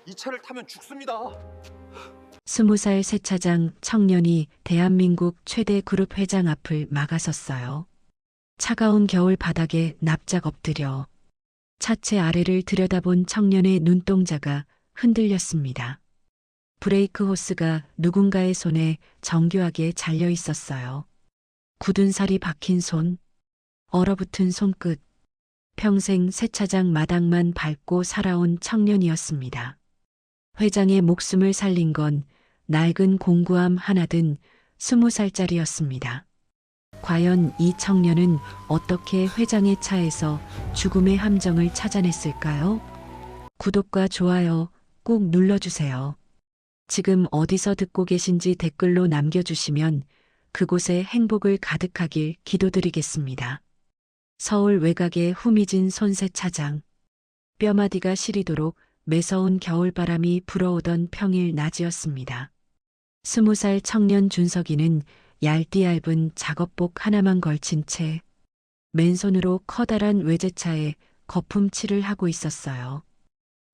이 차를 타면 죽습니다. 20살 세차장 청년이 대한민국 최대 그룹 회장 앞을 막아섰어요. 차가운 겨울 바닥에 납작 엎드려 차체 아래를 들여다본 청년의 눈동자가 흔들렸습니다. 브레이크 호스가 누군가의 손에 정교하게 잘려 있었어요. 굳은 살이 박힌 손, 얼어붙은 손끝, 평생 세차장 마당만 밟고 살아온 청년이었습니다. 회장의 목숨을 살린 건 낡은 공구함 하나 든 20살짜리였습니다. 과연 이 청년은 어떻게 회장의 차에서 죽음의 함정을 찾아냈을까요? 구독과 좋아요 꼭 눌러주세요. 지금 어디서 듣고 계신지 댓글로 남겨주시면 그곳에 행복을 가득하길 기도드리겠습니다. 서울 외곽의 후미진 손세차장. 뼈마디가 시리도록 매서운 겨울바람이 불어오던 평일 낮이었습니다. 20살 청년 준석이는 얇디 얇은 작업복 하나만 걸친 채 맨손으로 커다란 외제차에 거품칠을 하고 있었어요.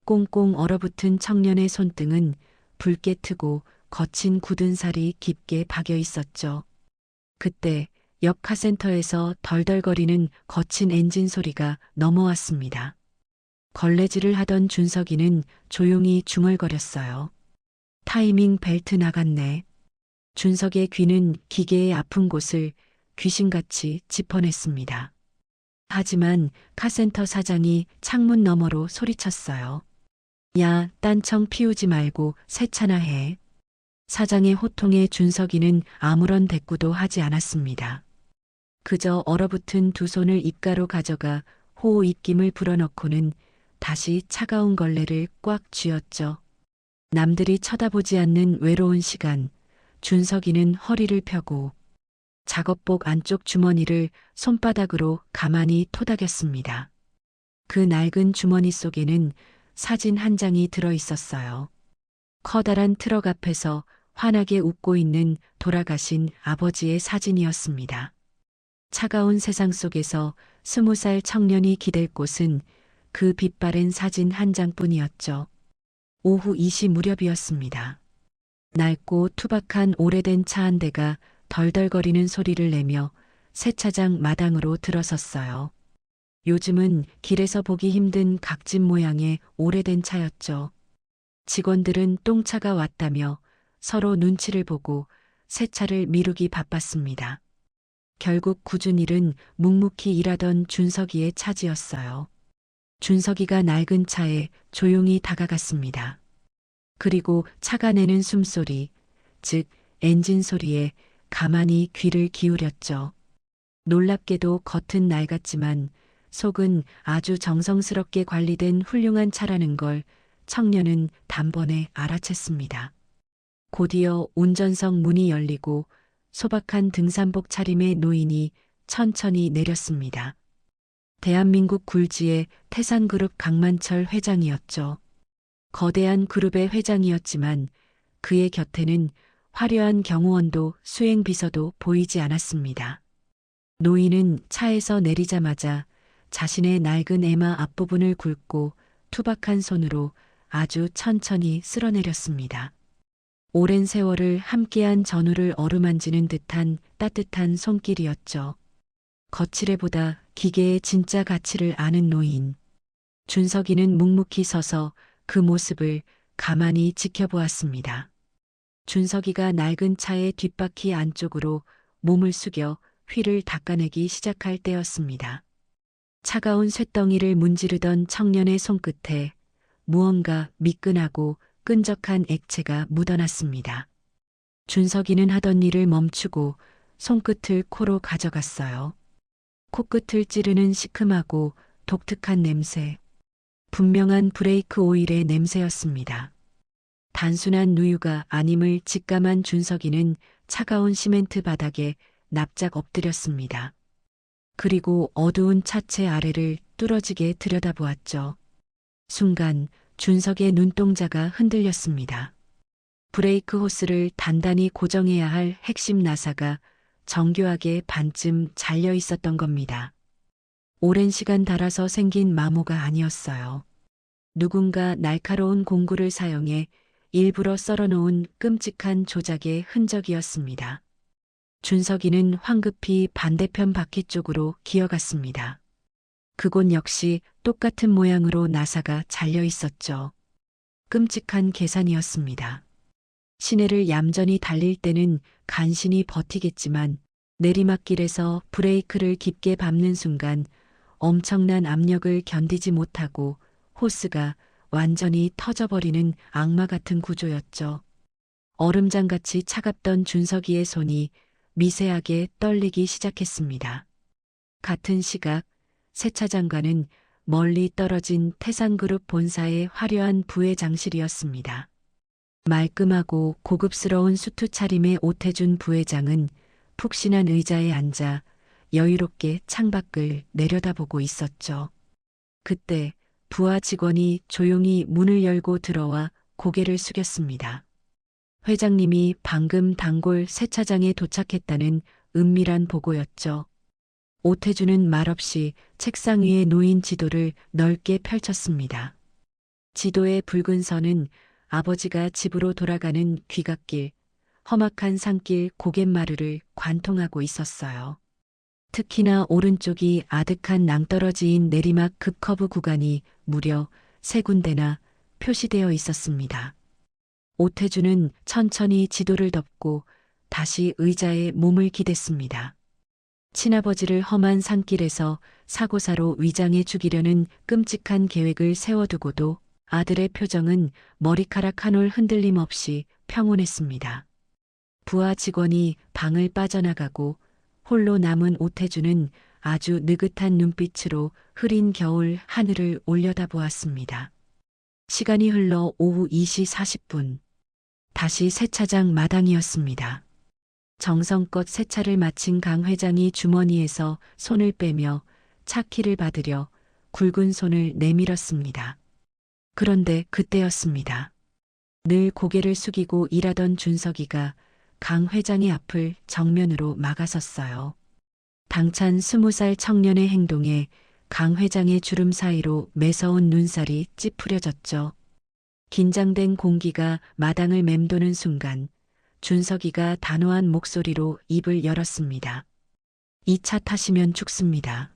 꽁꽁 얼어붙은 청년의 손등은 붉게 트고 거친 굳은 살이 깊게 박여 있었죠. 그때 옆 카센터에서 덜덜거리는 거친 엔진 소리가 넘어왔습니다. 걸레질을 하던 준석이는 조용히 중얼거렸어요. 타이밍 벨트 나갔네. 준석의 귀는 기계의 아픈 곳을 귀신같이 짚어냈습니다. 하지만 카센터 사장이 창문 너머로 소리쳤어요. 야, 딴청 피우지 말고 세차나 해. 사장의 호통에 준석이는 아무런 대꾸도 하지 않았습니다. 그저 얼어붙은 두 손을 입가로 가져가 호호 입김을 불어넣고는 다시 차가운 걸레를 꽉 쥐었죠. 남들이 쳐다보지 않는 외로운 시간, 준석이는 허리를 펴고 작업복 안쪽 주머니를 손바닥으로 가만히 토닥였습니다. 그 낡은 주머니 속에는 사진 한 장이 들어 있었어요. 커다란 트럭 앞에서 환하게 웃고 있는 돌아가신 아버지의 사진이었습니다. 차가운 세상 속에서 20살 청년이 기댈 곳은 그 빛바랜 사진 한 장뿐이었죠. 오후 2시 무렵이었습니다. 낡고 투박한 오래된 차 한 대가 덜덜거리는 소리를 내며 세차장 마당으로 들어섰어요. 요즘은 길에서 보기 힘든 각진 모양의 오래된 차였죠. 직원들은 똥차가 왔다며 서로 눈치를 보고 세차를 미루기 바빴습니다. 결국 굳은 일은 묵묵히 일하던 준석이의 차지였어요. 준석이가 낡은 차에 조용히 다가갔습니다. 그리고 차가 내는 숨소리, 즉 엔진 소리에 가만히 귀를 기울였죠. 놀랍게도 겉은 낡았지만 속은 아주 정성스럽게 관리된 훌륭한 차라는 걸 청년은 단번에 알아챘습니다. 곧이어 운전석 문이 열리고 소박한 등산복 차림의 노인이 천천히 내렸습니다. 대한민국 굴지의 태산그룹 강만철 회장이었죠. 거대한 그룹의 회장이었지만 그의 곁에는 화려한 경호원도 수행비서도 보이지 않았습니다. 노인은 차에서 내리자마자 자신의 낡은 에마 앞부분을 굵고 투박한 손으로 아주 천천히 쓸어내렸습니다. 오랜 세월을 함께한 전우를 어루만지는 듯한 따뜻한 손길이었죠. 거칠애보다 기계의 진짜 가치를 아는 노인. 준석이는 묵묵히 서서 그 모습을 가만히 지켜보았습니다. 준석이가 낡은 차의 뒷바퀴 안쪽으로 몸을 숙여 휠을 닦아내기 시작할 때였습니다. 차가운 쇳덩이를 문지르던 청년의 손끝에 무언가 미끈하고 끈적한 액체가 묻어났습니다. 준석이는 하던 일을 멈추고 손끝을 코로 가져갔어요. 코끝을 찌르는 시큼하고 독특한 냄새. 분명한 브레이크 오일의 냄새였습니다. 단순한 누유가 아님을 직감한 준석이는 차가운 시멘트 바닥에 납작 엎드렸습니다. 그리고 어두운 차체 아래를 뚫어지게 들여다보았죠. 순간 준석의 눈동자가 흔들렸습니다. 브레이크 호스를 단단히 고정해야 할 핵심 나사가 정교하게 반쯤 잘려 있었던 겁니다. 오랜 시간 달아서 생긴 마모가 아니었어요. 누군가 날카로운 공구를 사용해 일부러 썰어놓은 끔찍한 조작의 흔적이었습니다. 준석이는 황급히 반대편 바퀴 쪽으로 기어갔습니다. 그곳 역시 똑같은 모양으로 나사가 잘려 있었죠. 끔찍한 계산이었습니다. 시내를 얌전히 달릴 때는 간신히 버티겠지만 내리막길에서 브레이크를 깊게 밟는 순간 엄청난 압력을 견디지 못하고 호스가 완전히 터져버리는 악마 같은 구조였죠. 얼음장같이 차갑던 준석이의 손이 미세하게 떨리기 시작했습니다. 같은 시각 세차장과는 멀리 떨어진 태산그룹 본사의 화려한 부회장실이었습니다. 말끔하고 고급스러운 수트 차림의 오태준 부회장은 푹신한 의자에 앉아 여유롭게 창밖을 내려다보고 있었죠. 그때 부하 직원이 조용히 문을 열고 들어와 고개를 숙였습니다. 회장님이 방금 단골 세차장에 도착했다는 은밀한 보고였죠. 오태준은 말없이 책상 위에 놓인 지도를 넓게 펼쳤습니다. 지도의 붉은 선은 아버지가 집으로 돌아가는 귀갓길, 험악한 산길 고갯마루를 관통하고 있었어요. 특히나 오른쪽이 아득한 낭떠러지인 내리막 급커브 구간이 무려 3군데나 표시되어 있었습니다. 오태준은 천천히 지도를 덮고 다시 의자에 몸을 기댔습니다. 친아버지를 험한 산길에서 사고사로 위장해 죽이려는 끔찍한 계획을 세워두고도 아들의 표정은 머리카락 한 올 흔들림 없이 평온했습니다. 부하 직원이 방을 빠져나가고 홀로 남은 오태준은 아주 느긋한 눈빛으로 흐린 겨울 하늘을 올려다보았습니다. 시간이 흘러 오후 2시 40분. 다시 세차장 마당이었습니다. 정성껏 세차를 마친 강 회장이 주머니에서 손을 빼며 차 키를 받으려 굵은 손을 내밀었습니다. 그런데 그때였습니다. 늘 고개를 숙이고 일하던 준석이가 강 회장의 앞을 정면으로 막아섰어요. 당찬 20살 청년의 행동에 강 회장의 주름 사이로 매서운 눈살이 찌푸려졌죠. 긴장된 공기가 마당을 맴도는 순간 준석이가 단호한 목소리로 입을 열었습니다. 이 차 타시면 죽습니다.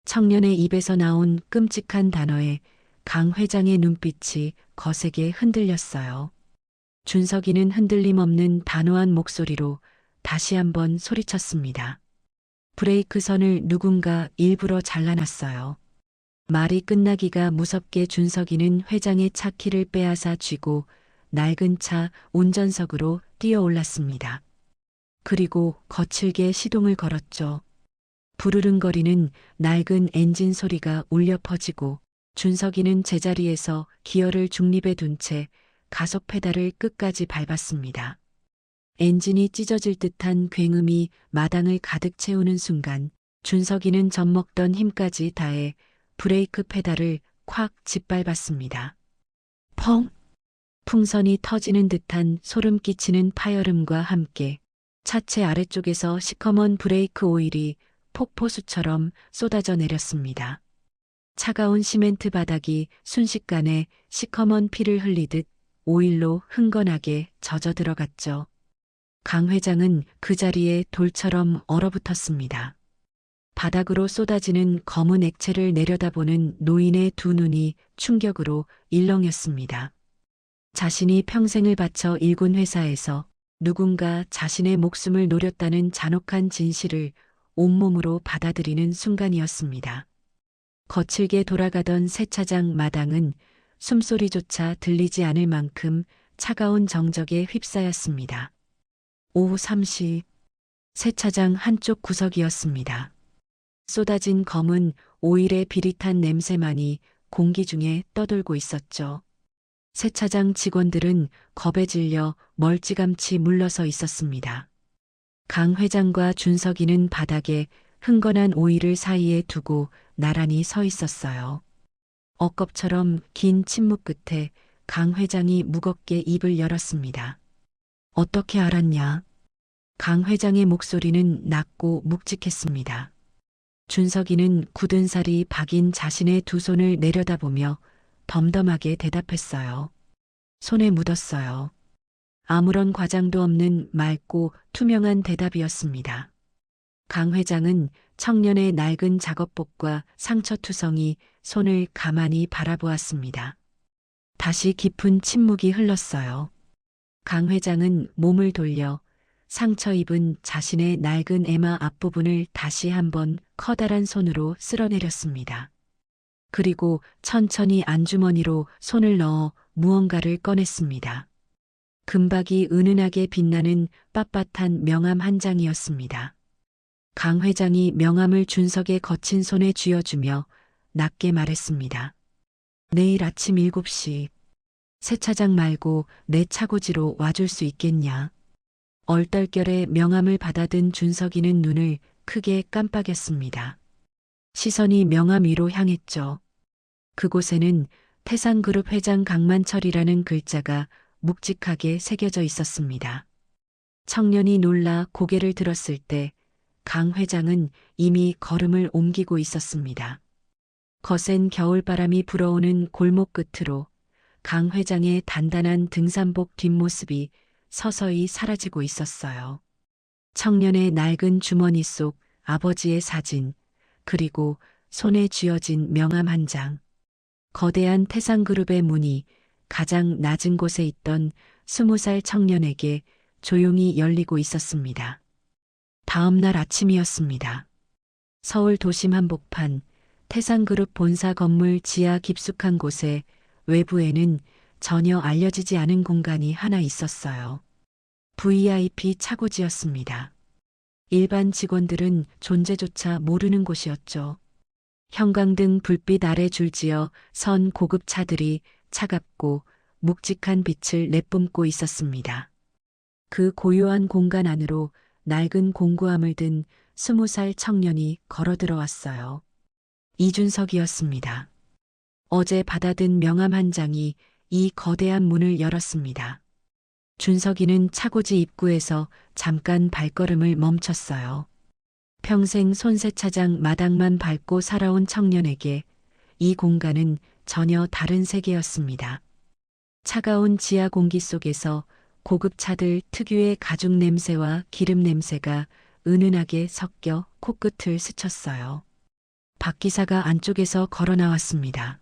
청년의 입에서 나온 끔찍한 단어에 강 회장의 눈빛이 거세게 흔들렸어요. 준석이는 흔들림 없는 단호한 목소리로 다시 한번 소리쳤습니다. 브레이크 선을 누군가 일부러 잘라놨어요. 말이 끝나기가 무섭게 준석이는 회장의 차 키를 빼앗아 쥐고 낡은 차 운전석으로 뛰어올랐습니다. 그리고 거칠게 시동을 걸었죠. 부르릉거리는 낡은 엔진 소리가 울려 퍼지고 준석이는 제자리에서 기어를 중립에 둔 채 가속 페달을 끝까지 밟았습니다. 엔진이 찢어질 듯한 굉음이 마당을 가득 채우는 순간 준석이는 젖먹던 힘까지 다해 브레이크 페달을 콱 짓밟았습니다. 펑! 풍선이 터지는 듯한 소름 끼치는 파열음과 함께 차체 아래쪽에서 시커먼 브레이크 오일이 폭포수처럼 쏟아져 내렸습니다. 차가운 시멘트 바닥이 순식간에 시커먼 피를 흘리듯 오일로 흥건하게 젖어 들어갔죠. 강 회장은 그 자리에 돌처럼 얼어붙었습니다. 바닥으로 쏟아지는 검은 액체를 내려다보는 노인의 두 눈이 충격으로 일렁였습니다. 자신이 평생을 바쳐 일군 회사에서 누군가 자신의 목숨을 노렸다는 잔혹한 진실을 온몸으로 받아들이는 순간이었습니다. 거칠게 돌아가던 세차장 마당은 숨소리조차 들리지 않을 만큼 차가운 정적에 휩싸였습니다. 오후 3시 세차장 한쪽 구석이었습니다. 쏟아진 검은 오일의 비릿한 냄새만이 공기 중에 떠돌고 있었죠. 세차장 직원들은 겁에 질려 멀찌감치 물러서 있었습니다. 강 회장과 준석이는 바닥에 흥건한 오일을 사이에 두고 나란히 서 있었어요. 억겁처럼 긴 침묵 끝에 강 회장이 무겁게 입을 열었습니다. 어떻게 알았냐? 강 회장의 목소리는 낮고 묵직했습니다. 준석이는 굳은 살이 박인 자신의 두 손을 내려다보며 덤덤하게 대답했어요. 손에 묻었어요. 아무런 과장도 없는 맑고 투명한 대답이었습니다. 강 회장은 청년의 낡은 작업복과 상처투성이 손을 가만히 바라보았습니다. 다시 깊은 침묵이 흘렀어요. 강 회장은 몸을 돌려 상처 입은 자신의 낡은 애마 앞부분을 다시 한번 커다란 손으로 쓸어내렸습니다. 그리고 천천히 안주머니로 손을 넣어 무언가를 꺼냈습니다. 금박이 은은하게 빛나는 빳빳한 명함 한 장이었습니다. 강 회장이 명함을 준석의 거친 손에 쥐어주며 낮게 말했습니다. 내일 아침 7시 세차장 말고 내 차고지로 와줄 수 있겠냐? 얼떨결에 명함을 받아든 준석이는 눈을 크게 깜빡였습니다. 시선이 명함 위로 향했죠. 그곳에는 태산그룹 회장 강만철이라는 글자가 묵직하게 새겨져 있었습니다. 청년이 놀라 고개를 들었을 때 강 회장은 이미 걸음을 옮기고 있었습니다. 거센 겨울바람이 불어오는 골목 끝으로 강 회장의 단단한 등산복 뒷모습이 서서히 사라지고 있었어요. 청년의 낡은 주머니 속 아버지의 사진, 그리고 손에 쥐어진 명함 한 장. 거대한 태산그룹의 문이 가장 낮은 곳에 있던 20살 청년에게 조용히 열리고 있었습니다. 다음 날 아침이었습니다. 서울 도심 한복판 태산그룹 본사 건물 지하 깊숙한 곳에 외부에는 전혀 알려지지 않은 공간이 하나 있었어요. VIP 차고지였습니다. 일반 직원들은 존재조차 모르는 곳이었죠. 형광등 불빛 아래 줄지어 선 고급 차들이 차갑고 묵직한 빛을 내뿜고 있었습니다. 그 고요한 공간 안으로 낡은 공구함을 든 20살 청년이 걸어 들어왔어요. 이준석이었습니다. 어제 받아든 명함 한 장이 이 거대한 문을 열었습니다. 준석이는 차고지 입구에서 잠깐 발걸음을 멈췄어요. 평생 손세차장 마당만 밟고 살아온 청년에게 이 공간은 전혀 다른 세계였습니다. 차가운 지하 공기 속에서 고급 차들 특유의 가죽 냄새와 기름 냄새가 은은하게 섞여 코끝을 스쳤어요. 박 기사가 안쪽에서 걸어 나왔습니다.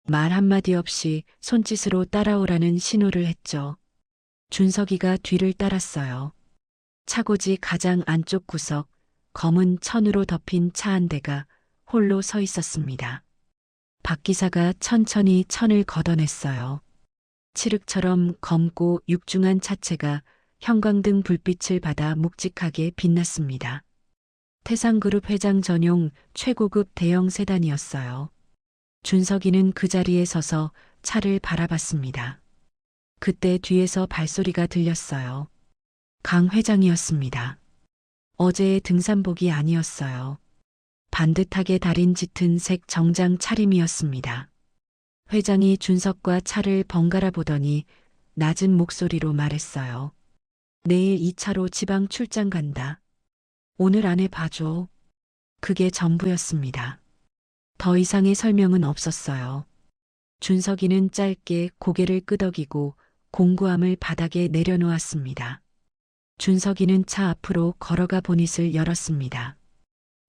말 한마디 없이 손짓으로 따라오라는 신호를 했죠. 준석이가 뒤를 따랐어요. 차고지 가장 안쪽 구석, 검은 천으로 덮인 차 한 대가 홀로 서 있었습니다. 박 기사가 천천히 천을 걷어냈어요. 칠흑처럼 검고 육중한 차체가 형광등 불빛을 받아 묵직하게 빛났습니다. 태산그룹 회장 전용 최고급 대형 세단이었어요. 준석이는 그 자리에 서서 차를 바라봤습니다. 그때 뒤에서 발소리가 들렸어요. 강 회장이었습니다. 어제의 등산복이 아니었어요. 반듯하게 다린 짙은 색 정장 차림이었습니다. 회장이 준석과 차를 번갈아 보더니 낮은 목소리로 말했어요. 내일 이 차로 지방 출장 간다. 오늘 안에 봐줘. 그게 전부였습니다. 더 이상의 설명은 없었어요. 준석이는 짧게 고개를 끄덕이고 공구함을 바닥에 내려놓았습니다. 준석이는 차 앞으로 걸어가 보닛을 열었습니다.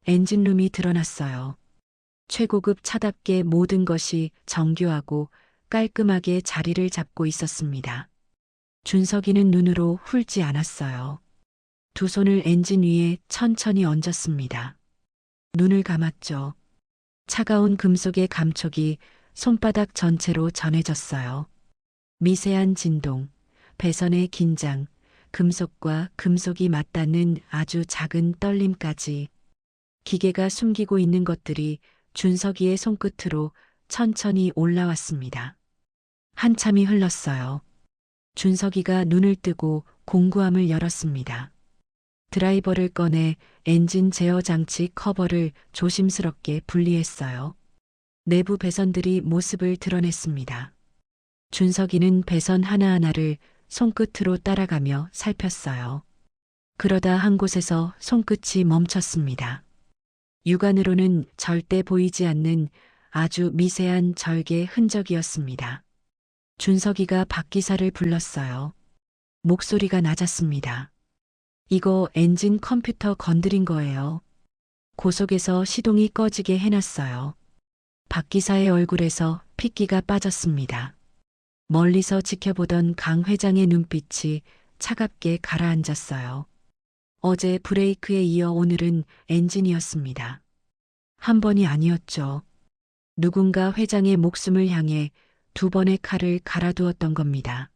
엔진룸이 드러났어요. 최고급 차답게 모든 것이 정교하고 깔끔하게 자리를 잡고 있었습니다. 준석이는 눈으로 훑지 않았어요. 두 손을 엔진 위에 천천히 얹었습니다. 눈을 감았죠. 차가운 금속의 감촉이 손바닥 전체로 전해졌어요. 미세한 진동, 배선의 긴장, 금속과 금속이 맞닿는 아주 작은 떨림까지 기계가 숨기고 있는 것들이 준석이의 손끝으로 천천히 올라왔습니다. 한참이 흘렀어요. 준석이가 눈을 뜨고 공구함을 열었습니다. 드라이버를 꺼내 엔진 제어 장치 커버를 조심스럽게 분리했어요. 내부 배선들이 모습을 드러냈습니다. 준석이는 배선 하나하나를 손끝으로 따라가며 살폈어요. 그러다 한 곳에서 손끝이 멈췄습니다. 육안으로는 절대 보이지 않는 아주 미세한 절개 흔적이었습니다. 준석이가 박 기사를 불렀어요. 목소리가 낮았습니다. 이거 엔진 컴퓨터 건드린 거예요. 고속에서 시동이 꺼지게 해놨어요. 박 기사의 얼굴에서 핏기가 빠졌습니다. 멀리서 지켜보던 강 회장의 눈빛이 차갑게 가라앉았어요. 어제 브레이크에 이어 오늘은 엔진이었습니다. 한 번이 아니었죠. 누군가 회장의 목숨을 향해 두 번의 칼을 갈아두었던 겁니다.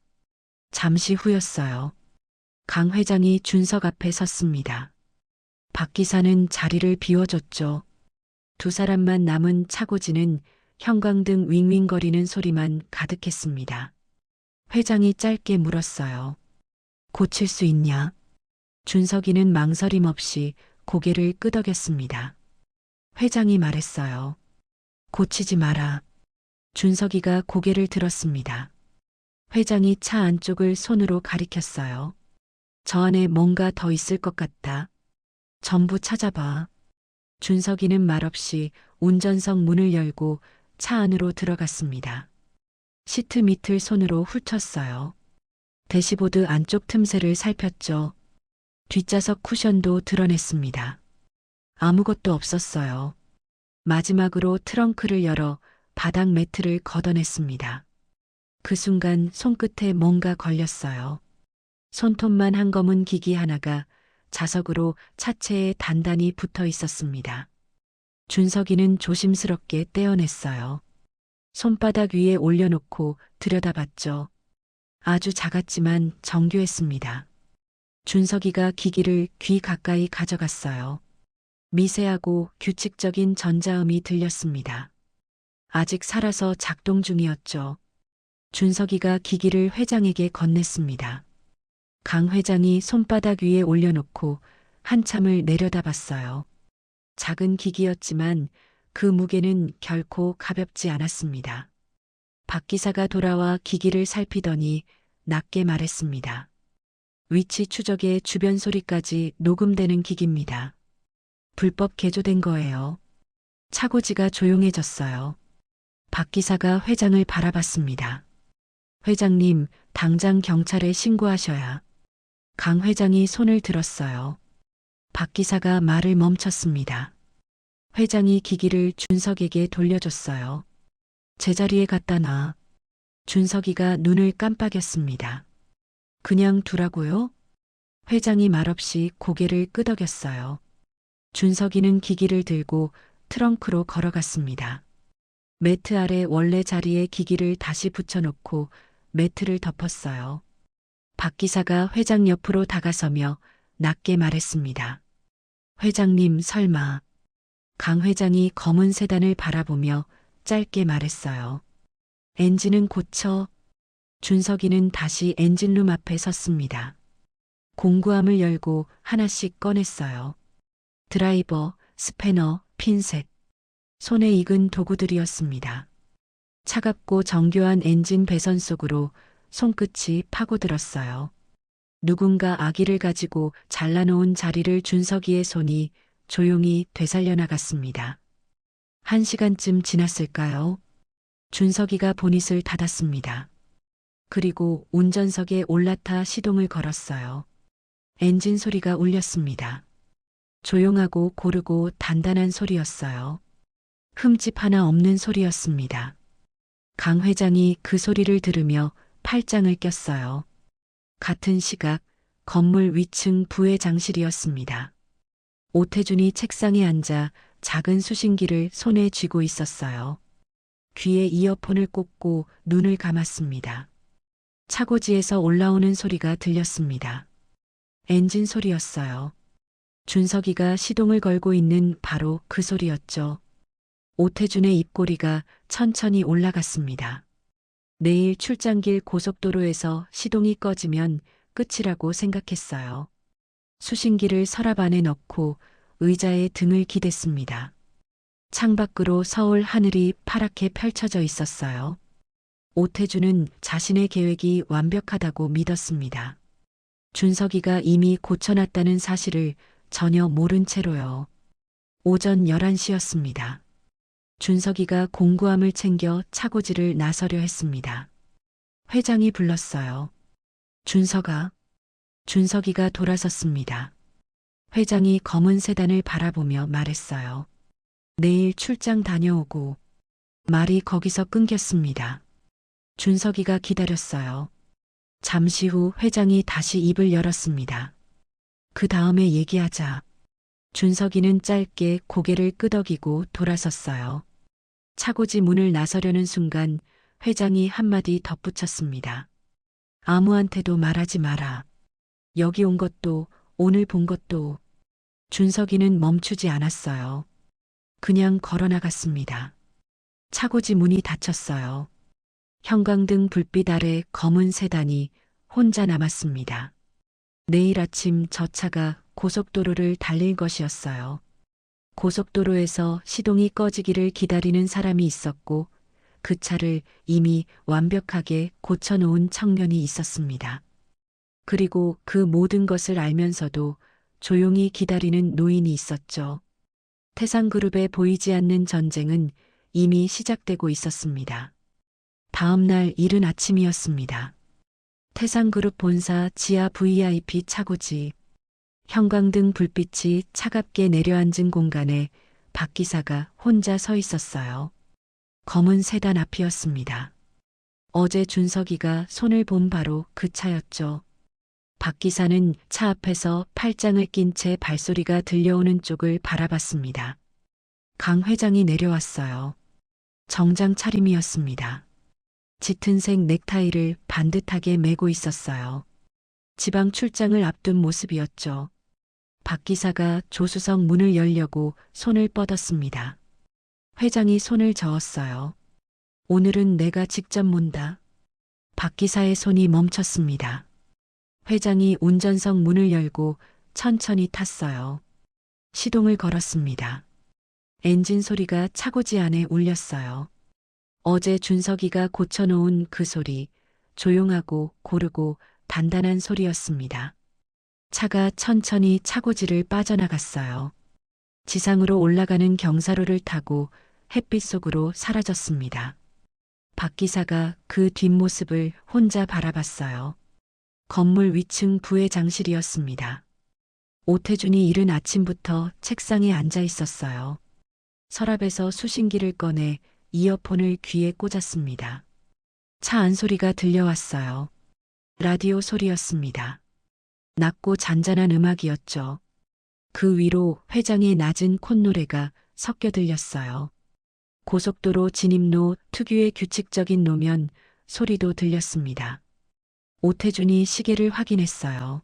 잠시 후였어요. 강 회장이 준석 앞에 섰습니다. 박 기사는 자리를 비워줬죠. 두 사람만 남은 차고지는 형광등 윙윙거리는 소리만 가득했습니다. 회장이 짧게 물었어요. 고칠 수 있냐? 준석이는 망설임 없이 고개를 끄덕였습니다. 회장이 말했어요. 고치지 마라. 준석이가 고개를 들었습니다. 회장이 차 안쪽을 손으로 가리켰어요. 저 안에 뭔가 더 있을 것 같다. 전부 찾아봐. 준석이는 말없이 운전석 문을 열고 차 안으로 들어갔습니다. 시트 밑을 손으로 훑었어요. 대시보드 안쪽 틈새를 살폈죠. 뒷좌석 쿠션도 드러냈습니다. 아무것도 없었어요. 마지막으로 트렁크를 열어 바닥 매트를 걷어냈습니다. 그 순간 손끝에 뭔가 걸렸어요. 손톱만 한 검은 기기 하나가 자석으로 차체에 단단히 붙어 있었습니다. 준석이는 조심스럽게 떼어냈어요. 손바닥 위에 올려놓고 들여다봤죠. 아주 작았지만 정교했습니다. 준석이가 기기를 귀 가까이 가져갔어요. 미세하고 규칙적인 전자음이 들렸습니다. 아직 살아서 작동 중이었죠. 준석이가 기기를 회장에게 건넸습니다. 강 회장이 손바닥 위에 올려놓고 한참을 내려다봤어요. 작은 기기였지만 그 무게는 결코 가볍지 않았습니다. 박 기사가 돌아와 기기를 살피더니 낮게 말했습니다. 위치 추적에 주변 소리까지 녹음되는 기기입니다. 불법 개조된 거예요. 차고지가 조용해졌어요. 박 기사가 회장을 바라봤습니다. 회장님, 당장 경찰에 신고하셔야. 강 회장이 손을 들었어요. 박 기사가 말을 멈췄습니다. 회장이 기기를 준석에게 돌려줬어요. 제자리에 갖다 놔. 준석이가 눈을 깜빡였습니다. 그냥 두라고요? 회장이 말없이 고개를 끄덕였어요. 준석이는 기기를 들고 트렁크로 걸어갔습니다. 매트 아래 원래 자리에 기기를 다시 붙여놓고 매트를 덮었어요. 박 기사가 회장 옆으로 다가서며 낮게 말했습니다. 회장님 설마. 강 회장이 검은 세단을 바라보며 짧게 말했어요. 엔진은 고쳐. 준석이는 다시 엔진룸 앞에 섰습니다. 공구함을 열고 하나씩 꺼냈어요. 드라이버, 스패너, 핀셋. 손에 익은 도구들이었습니다. 차갑고 정교한 엔진 배선 속으로 손끝이 파고들었어요. 누군가 아기를 가지고 잘라놓은 자리를 준석이의 손이 조용히 되살려 나갔습니다. 1시간쯤 지났을까요? 준석이가 보닛을 닫았습니다. 그리고 운전석에 올라타 시동을 걸었어요. 엔진 소리가 울렸습니다. 조용하고 고르고 단단한 소리였어요. 흠집 하나 없는 소리였습니다. 강 회장이 그 소리를 들으며 팔짱을 꼈어요. 같은 시각 건물 위층 부회장실이었습니다. 오태준이 책상에 앉아 작은 수신기를 손에 쥐고 있었어요. 귀에 이어폰을 꽂고 눈을 감았습니다. 차고지에서 올라오는 소리가 들렸습니다. 엔진 소리였어요. 준석이가 시동을 걸고 있는 바로 그 소리였죠. 오태준의 입꼬리가 천천히 올라갔습니다. 내일 출장길 고속도로에서 시동이 꺼지면 끝이라고 생각했어요. 수신기를 서랍 안에 넣고 의자에 등을 기댔습니다. 창밖으로 서울 하늘이 파랗게 펼쳐져 있었어요. 오태준은 자신의 계획이 완벽하다고 믿었습니다. 준석이가 이미 고쳐놨다는 사실을 전혀 모른 채로요. 오전 11시였습니다. 준석이가 공구함을 챙겨 차고지를 나서려 했습니다. 회장이 불렀어요. 준석아. 준석이가 돌아섰습니다. 회장이 검은 세단을 바라보며 말했어요. 내일 출장 다녀오고. 말이 거기서 끊겼습니다. 준석이가 기다렸어요. 잠시 후 회장이 다시 입을 열었습니다. 그 다음에 얘기하자. 준석이는 짧게 고개를 끄덕이고 돌아섰어요. 차고지 문을 나서려는 순간 회장이 한마디 덧붙였습니다. 아무한테도 말하지 마라. 여기 온 것도 오늘 본 것도. 준석이는 멈추지 않았어요. 그냥 걸어나갔습니다. 차고지 문이 닫혔어요. 형광등 불빛 아래 검은 세단이 혼자 남았습니다. 내일 아침 저 차가 고속도로를 달릴 것이었어요. 고속도로에서 시동이 꺼지기를 기다리는 사람이 있었고 그 차를 이미 완벽하게 고쳐놓은 청년이 있었습니다. 그리고 그 모든 것을 알면서도 조용히 기다리는 노인이 있었죠. 태상그룹에 보이지 않는 전쟁은 이미 시작되고 있었습니다. 다음 날 이른 아침이었습니다. 태상그룹 본사 지하 VIP 차고지. 형광등 불빛이 차갑게 내려앉은 공간에 박 기사가 혼자 서 있었어요. 검은 세단 앞이었습니다. 어제 준석이가 손을 본 바로 그 차였죠. 박 기사는 차 앞에서 팔짱을 낀 채 발소리가 들려오는 쪽을 바라봤습니다. 강 회장이 내려왔어요. 정장 차림이었습니다. 짙은색 넥타이를 반듯하게 매고 있었어요. 지방 출장을 앞둔 모습이었죠. 박 기사가 조수석 문을 열려고 손을 뻗었습니다. 회장이 손을 저었어요. 오늘은 내가 직접 몬다. 박 기사의 손이 멈췄습니다. 회장이 운전석 문을 열고 천천히 탔어요. 시동을 걸었습니다. 엔진 소리가 차고지 안에 울렸어요. 어제 준석이가 고쳐놓은 그 소리, 조용하고 고르고 단단한 소리였습니다. 차가 천천히 차고지를 빠져나갔어요. 지상으로 올라가는 경사로를 타고 햇빛 속으로 사라졌습니다. 박 기사가 그 뒷모습을 혼자 바라봤어요. 건물 위층 부회장실이었습니다. 오태준이 이른 아침부터 책상에 앉아 있었어요. 서랍에서 수신기를 꺼내 이어폰을 귀에 꽂았습니다. 차 안 소리가 들려왔어요. 라디오 소리였습니다. 낮고 잔잔한 음악이었죠. 그 위로 회장의 낮은 콧노래가 섞여 들렸어요. 고속도로 진입로 특유의 규칙적인 노면 소리도 들렸습니다. 오태준이 시계를 확인했어요.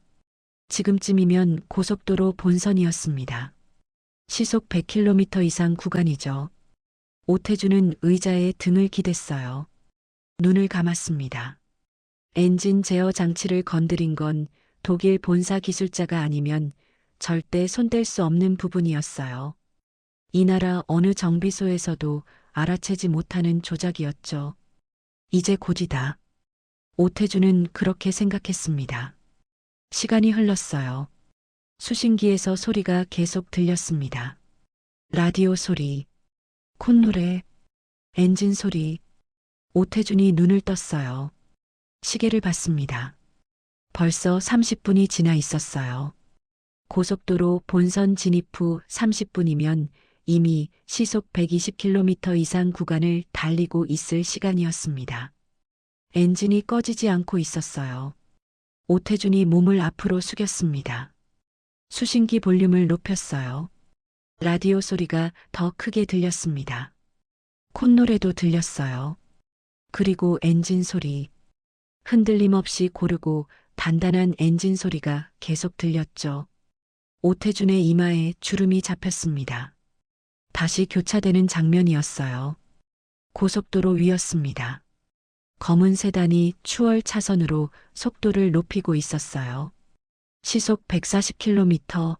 지금쯤이면 고속도로 본선이었습니다. 시속 100km 이상 구간이죠. 오태준은 의자에 등을 기댔어요. 눈을 감았습니다. 엔진 제어 장치를 건드린 건 독일 본사 기술자가 아니면 절대 손댈 수 없는 부분이었어요. 이 나라 어느 정비소에서도 알아채지 못하는 조작이었죠. 이제 곧이다. 오태준은 그렇게 생각했습니다. 시간이 흘렀어요. 수신기에서 소리가 계속 들렸습니다. 라디오 소리, 콧노래, 엔진 소리. 오태준이 눈을 떴어요. 시계를 봤습니다. 벌써 30분이 지나 있었어요. 고속도로 본선 진입 후 30분이면 이미 시속 120km 이상 구간을 달리고 있을 시간이었습니다. 엔진이 꺼지지 않고 있었어요. 오태준이 몸을 앞으로 숙였습니다. 수신기 볼륨을 높였어요. 라디오 소리가 더 크게 들렸습니다. 콧노래도 들렸어요. 그리고 엔진 소리. 흔들림 없이 고르고 단단한 엔진 소리가 계속 들렸죠. 오태준의 이마에 주름이 잡혔습니다. 다시 교차되는 장면이었어요. 고속도로 위였습니다. 검은 세단이 추월 차선으로 속도를 높이고 있었어요. 시속 140km.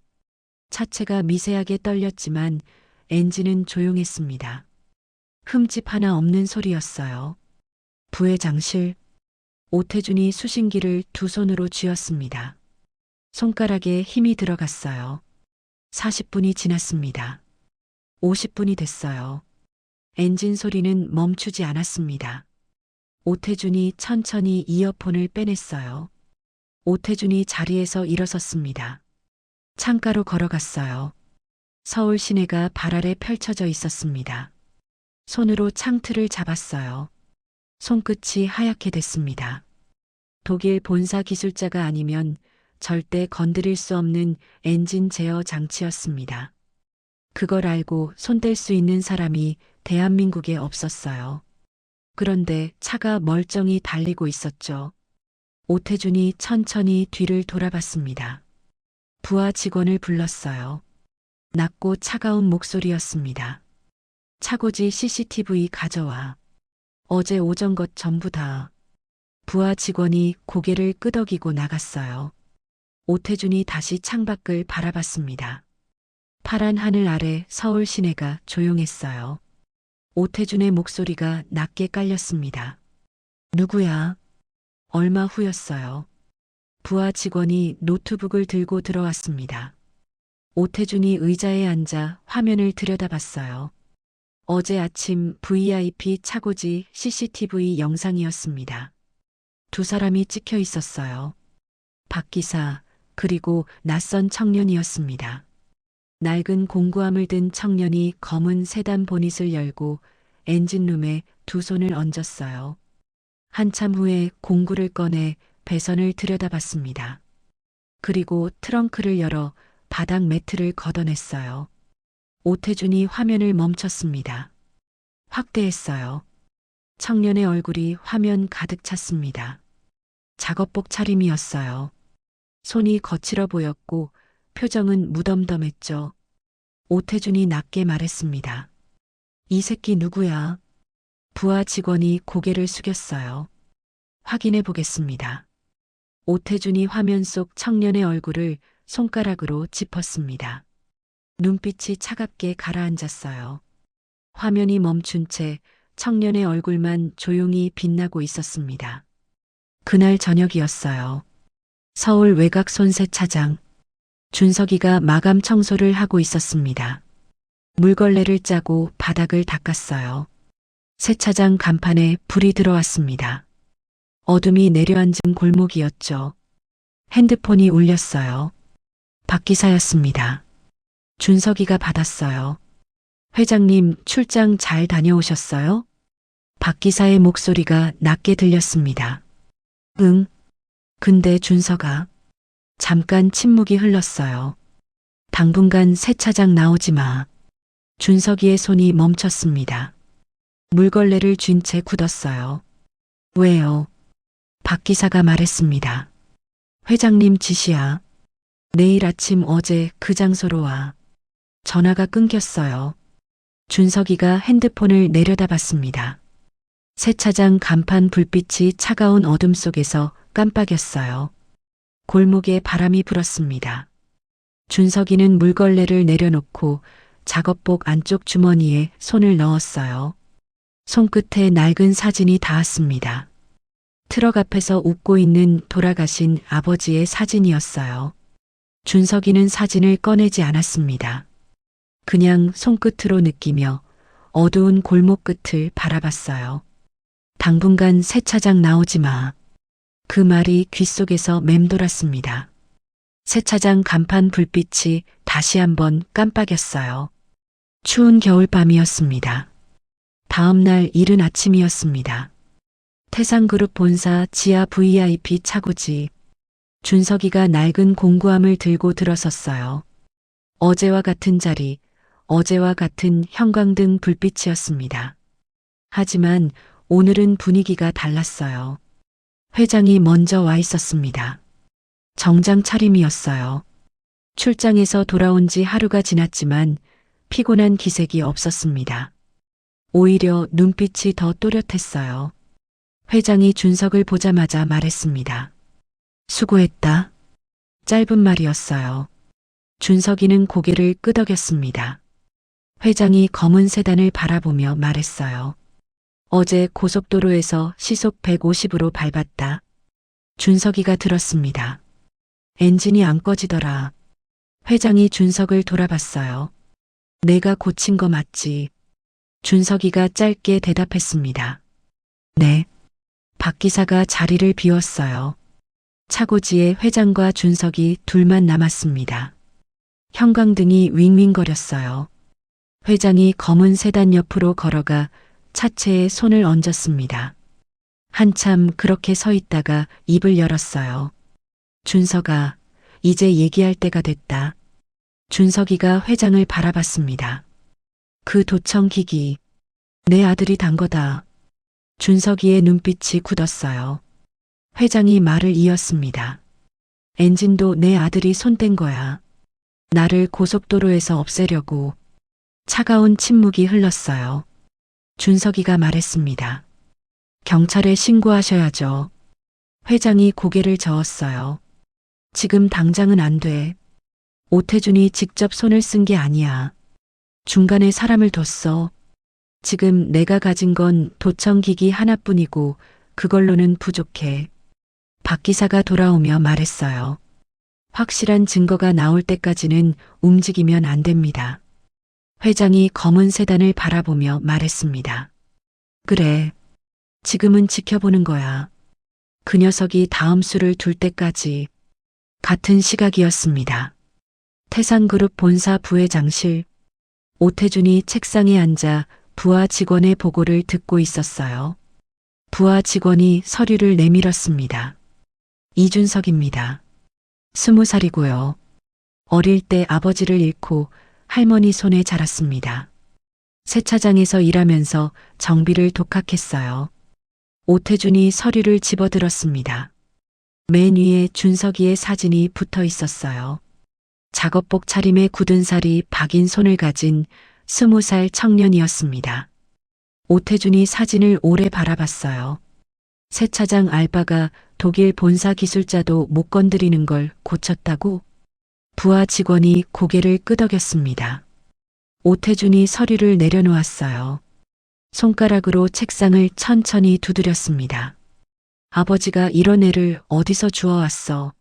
차체가 미세하게 떨렸지만 엔진은 조용했습니다. 흠집 하나 없는 소리였어요. 부회장실. 오태준이 수신기를 두 손으로 쥐었습니다. 손가락에 힘이 들어갔어요. 40분이 지났습니다. 50분이 됐어요. 엔진 소리는 멈추지 않았습니다. 오태준이 천천히 이어폰을 빼냈어요. 오태준이 자리에서 일어섰습니다. 창가로 걸어갔어요. 서울 시내가 발 아래 펼쳐져 있었습니다. 손으로 창틀을 잡았어요. 손끝이 하얗게 됐습니다. 독일 본사 기술자가 아니면 절대 건드릴 수 없는 엔진 제어 장치였습니다. 그걸 알고 손댈 수 있는 사람이 대한민국에 없었어요. 그런데 차가 멀쩡히 달리고 있었죠. 오태준이 천천히 뒤를 돌아봤습니다. 부하 직원을 불렀어요. 낮고 차가운 목소리였습니다. 차고지 CCTV 가져와. 어제 오전 것 전부 다. 부하 직원이 고개를 끄덕이고 나갔어요. 오태준이 다시 창밖을 바라봤습니다. 파란 하늘 아래 서울 시내가 조용했어요. 오태준의 목소리가 낮게 깔렸습니다. 누구야? 얼마 후였어요. 부하 직원이 노트북을 들고 들어왔습니다. 오태준이 의자에 앉아 화면을 들여다봤어요. 어제 아침 VIP 차고지 CCTV 영상이었습니다. 두 사람이 찍혀 있었어요. 박 기사, 그리고 낯선 청년이었습니다. 낡은 공구함을 든 청년이 검은 세단 보닛을 열고 엔진룸에 두 손을 얹었어요. 한참 후에 공구를 꺼내 배선을 들여다봤습니다. 그리고 트렁크를 열어 바닥 매트를 걷어냈어요. 오태준이 화면을 멈췄습니다. 확대했어요. 청년의 얼굴이 화면 가득 찼습니다. 작업복 차림이었어요. 손이 거칠어 보였고 표정은 무덤덤했죠. 오태준이 낮게 말했습니다. 이 새끼 누구야? 부하 직원이 고개를 숙였어요. 확인해 보겠습니다. 오태준이 화면 속 청년의 얼굴을 손가락으로 짚었습니다. 눈빛이 차갑게 가라앉았어요. 화면이 멈춘 채 청년의 얼굴만 조용히 빛나고 있었습니다. 그날 저녁이었어요. 서울 외곽 손세차장. 준석이가 마감 청소를 하고 있었습니다. 물걸레를 짜고 바닥을 닦았어요. 세차장 간판에 불이 들어왔습니다. 어둠이 내려앉은 골목이었죠. 핸드폰이 울렸어요. 박 기사였습니다. 준석이가 받았어요. 회장님, 출장 잘 다녀오셨어요? 박 기사의 목소리가 낮게 들렸습니다. 응. 근데 준석아. 잠깐 침묵이 흘렀어요. 당분간 세차장 나오지 마. 준석이의 손이 멈췄습니다. 물걸레를 쥔 채 굳었어요. 왜요? 박 기사가 말했습니다. 회장님 지시야. 내일 아침 어제 그 장소로 와. 전화가 끊겼어요. 준석이가 핸드폰을 내려다봤습니다. 세차장 간판 불빛이 차가운 어둠 속에서 깜빡였어요. 골목에 바람이 불었습니다. 준석이는 물걸레를 내려놓고 작업복 안쪽 주머니에 손을 넣었어요. 손끝에 낡은 사진이 닿았습니다. 트럭 앞에서 웃고 있는 돌아가신 아버지의 사진이었어요. 준석이는 사진을 꺼내지 않았습니다. 그냥 손끝으로 느끼며 어두운 골목 끝을 바라봤어요. 당분간 세차장 나오지 마. 그 말이 귓속에서 맴돌았습니다. 세차장 간판 불빛이 다시 한번 깜빡였어요. 추운 겨울밤이었습니다. 다음 날 이른 아침이었습니다. 태상그룹 본사 지하 VIP 차고지. 준석이가 낡은 공구함을 들고 들어섰어요. 어제와 같은 자리, 어제와 같은 형광등 불빛이었습니다. 하지만 오늘은 분위기가 달랐어요. 회장이 먼저 와 있었습니다. 정장 차림이었어요. 출장에서 돌아온 지 하루가 지났지만 피곤한 기색이 없었습니다. 오히려 눈빛이 더 또렷했어요. 회장이 준석을 보자마자 말했습니다. 수고했다. 짧은 말이었어요. 준석이는 고개를 끄덕였습니다. 회장이 검은 세단을 바라보며 말했어요. 어제 고속도로에서 시속 150으로 밟았다. 준석이가 들었습니다. 엔진이 안 꺼지더라. 회장이 준석을 돌아봤어요. 내가 고친 거 맞지? 준석이가 짧게 대답했습니다. 네. 박 기사가 자리를 비웠어요. 차고지에 회장과 준석이 둘만 남았습니다. 형광등이 윙윙거렸어요. 회장이 검은 세단 옆으로 걸어가 차체에 손을 얹었습니다. 한참 그렇게 서 있다가 입을 열었어요. 준석아, 이제 얘기할 때가 됐다. 준석이가 회장을 바라봤습니다. 그 도청기기, 내 아들이 단 거다. 준석이의 눈빛이 굳었어요. 회장이 말을 이었습니다. 엔진도 내 아들이 손댄 거야. 나를 고속도로에서 없애려고. 차가운 침묵이 흘렀어요. 준석이가 말했습니다. 경찰에 신고하셔야죠. 회장이 고개를 저었어요. 지금 당장은 안 돼. 오태준이 직접 손을 쓴 게 아니야. 중간에 사람을 뒀어. 지금 내가 가진 건 도청기기 하나뿐이고 그걸로는 부족해. 박 기사가 돌아오며 말했어요. 확실한 증거가 나올 때까지는 움직이면 안 됩니다. 회장이 검은 세단을 바라보며 말했습니다. 그래. 지금은 지켜보는 거야. 그 녀석이 다음 수를 둘 때까지. 같은 시각이었습니다. 태산그룹 본사 부회장실. 오태준이 책상에 앉아 부하 직원의 보고를 듣고 있었어요. 부하 직원이 서류를 내밀었습니다. 이준석입니다. 20살이고요. 어릴 때 아버지를 잃고 할머니 손에 자랐습니다. 세차장에서 일하면서 정비를 독학했어요. 오태준이 서류를 집어들었습니다. 맨 위에 준석이의 사진이 붙어 있었어요. 작업복 차림에 굳은 살이 박인 손을 가진 20살 청년이었습니다. 오태준이 사진을 오래 바라봤어요. 세차장 알바가 독일 본사 기술자도 못 건드리는 걸 고쳤다고? 부하 직원이 고개를 끄덕였습니다. 오태준이 서류를 내려놓았어요. 손가락으로 책상을 천천히 두드렸습니다. 아버지가 이런 애를 어디서 주워왔어?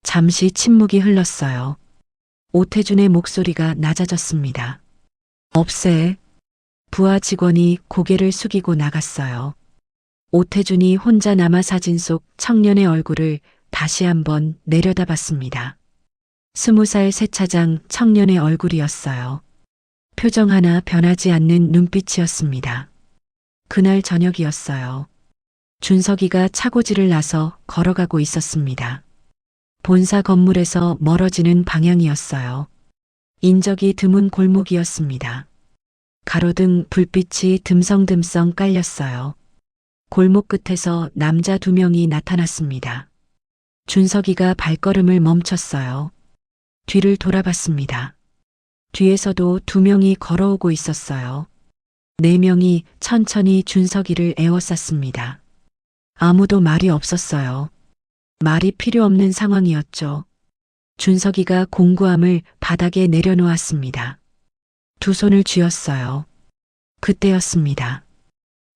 잠시 침묵이 흘렀어요. 오태준의 목소리가 낮아졌습니다. 없애. 부하 직원이 고개를 숙이고 나갔어요. 오태준이 혼자 남아 사진 속 청년의 얼굴을 다시 한번 내려다봤습니다. 20살 세차장 청년의 얼굴이었어요. 표정 하나 변하지 않는 눈빛이었습니다. 그날 저녁이었어요. 준석이가 차고지를 나서 걸어가고 있었습니다. 본사 건물에서 멀어지는 방향이었어요. 인적이 드문 골목이었습니다. 가로등 불빛이 듬성듬성 깔렸어요. 골목 끝에서 남자 2명이 나타났습니다. 준석이가 발걸음을 멈췄어요. 뒤를 돌아봤습니다. 뒤에서도 2명이 걸어오고 있었어요. 4명이 천천히 준석이를 에워쌌습니다. 아무도 말이 없었어요. 말이 필요 없는 상황이었죠. 준석이가 공구함을 바닥에 내려놓았습니다. 2 손을 쥐었어요. 그때였습니다.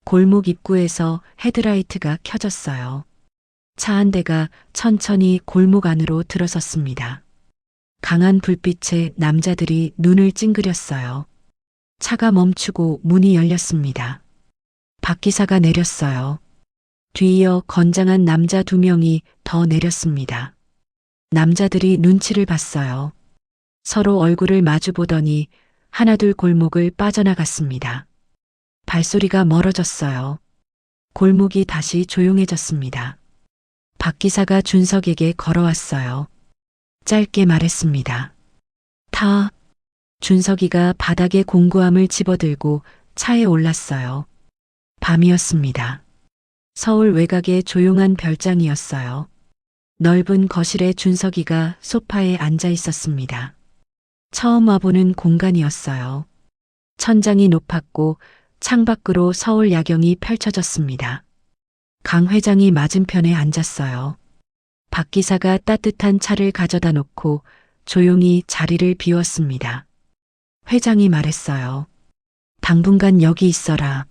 골목 입구에서 헤드라이트가 켜졌어요. 차 한 대가 천천히 골목 안으로 들어섰습니다. 강한 불빛에 남자들이 눈을 찡그렸어요. 차가 멈추고 문이 열렸습니다. 박 기사가 내렸어요. 뒤이어 건장한 남자 2명이 더 내렸습니다. 남자들이 눈치를 봤어요. 서로 얼굴을 마주보더니 하나둘 골목을 빠져나갔습니다. 발소리가 멀어졌어요. 골목이 다시 조용해졌습니다. 박 기사가 준석에게 걸어왔어요. 짧게 말했습니다. 타. 준석이가 바닥에 공구함을 집어들고 차에 올랐어요. 밤이었습니다. 서울 외곽의 조용한 별장이었어요. 넓은 거실에 준석이가 소파에 앉아 있었습니다. 처음 와보는 공간이었어요. 천장이 높았고 창밖으로 서울 야경이 펼쳐졌습니다. 강 회장이 맞은편에 앉았어요. 박 기사가 따뜻한 차를 가져다 놓고 조용히 자리를 비웠습니다. 회장이 말했어요. 당분간 여기 있어라.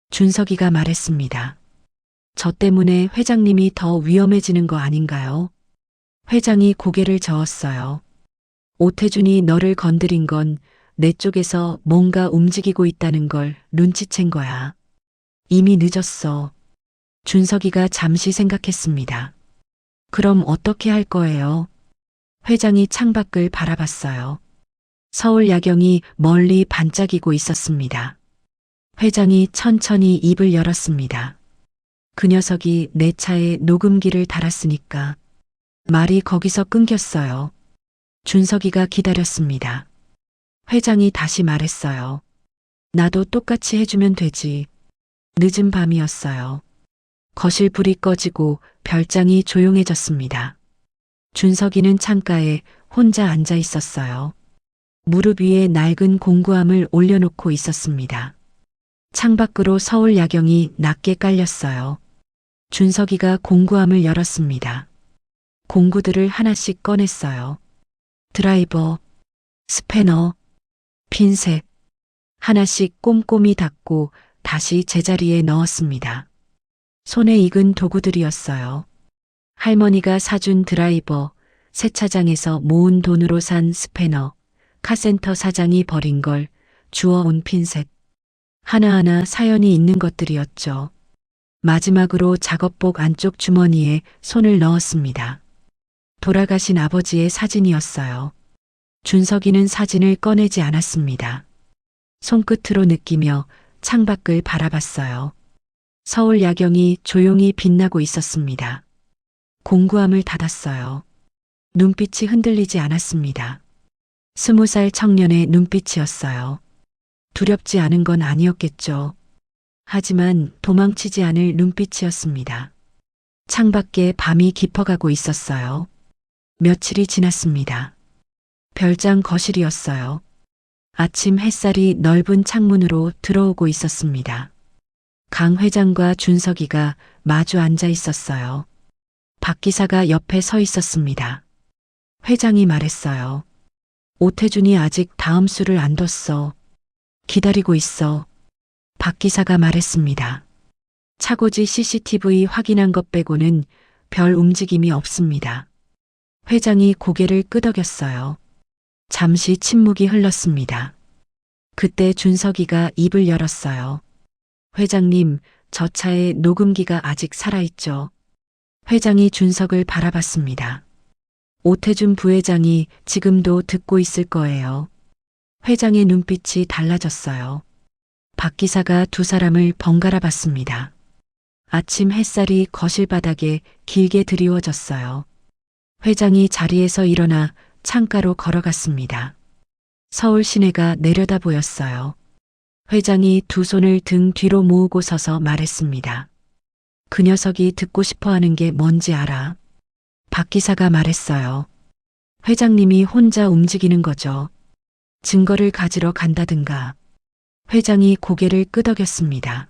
준석이가 말했습니다. 저 때문에 회장님이 더 위험해지는 거 아닌가요? 회장이 고개를 저었어요. 오태준이 너를 건드린 건 내 쪽에서 뭔가 움직이고 있다는 걸 눈치챈 거야. 이미 늦었어. 준석이가 잠시 생각했습니다. 그럼 어떻게 할 거예요? 회장이 창밖을 바라봤어요. 서울 야경이 멀리 반짝이고 있었습니다. 회장이 천천히 입을 열었습니다. 그 녀석이 내 차에 녹음기를 달았으니까. 말이 거기서 끊겼어요. 준석이가 기다렸습니다. 회장이 다시 말했어요. 나도 똑같이 해주면 되지. 늦은 밤이었어요. 거실 불이 꺼지고 별장이 조용해졌습니다. 준석이는 창가에 혼자 앉아 있었어요. 무릎 위에 낡은 공구함을 올려놓고 있었습니다. 창밖으로 서울 야경이 낮게 깔렸어요. 준석이가 공구함을 열었습니다. 공구들을 하나씩 꺼냈어요. 드라이버, 스패너, 핀셋, 하나씩 꼼꼼히 닫고 다시 제자리에 넣었습니다. 손에 익은 도구들이었어요. 할머니가 사준 드라이버, 세차장에서 모은 돈으로 산 스패너, 카센터 사장이 버린 걸 주워온 핀셋. 하나하나 사연이 있는 것들이었죠. 마지막으로 작업복 안쪽 주머니에 손을 넣었습니다. 돌아가신 아버지의 사진이었어요. 준석이는 사진을 꺼내지 않았습니다. 손끝으로 느끼며 창밖을 바라봤어요. 서울 야경이 조용히 빛나고 있었습니다. 공구함을 닫았어요. 눈빛이 흔들리지 않았습니다. 20살 청년의 눈빛이었어요. 두렵지 않은 건 아니었겠죠. 하지만 도망치지 않을 눈빛이었습니다. 창밖에 밤이 깊어가고 있었어요. 며칠이 지났습니다. 별장 거실이었어요. 아침 햇살이 넓은 창문으로 들어오고 있었습니다. 강 회장과 준석이가 마주 앉아 있었어요. 박 기사가 옆에 서 있었습니다. 회장이 말했어요. 오태준이 아직 다음 수를 안 뒀어. 기다리고 있어. 박 기사가 말했습니다. 차고지 CCTV 확인한 것 빼고는 별 움직임이 없습니다. 회장이 고개를 끄덕였어요. 잠시 침묵이 흘렀습니다. 그때 준석이가 입을 열었어요. 회장님, 저 차에 녹음기가 아직 살아있죠. 회장이 준석을 바라봤습니다. 오태준 부회장이 지금도 듣고 있을 거예요. 회장의 눈빛이 달라졌어요. 박 기사가 두 사람을 번갈아 봤습니다. 아침 햇살이 거실 바닥에 길게 드리워졌어요. 회장이 자리에서 일어나 창가로 걸어갔습니다. 서울 시내가 내려다 보였어요. 회장이 두 손을 등 뒤로 모으고 서서 말했습니다. 그 녀석이 듣고 싶어 하는 게 뭔지 알아? 박 기사가 말했어요. 회장님이 혼자 움직이는 거죠. 증거를 가지러 간다든가. 회장이 고개를 끄덕였습니다.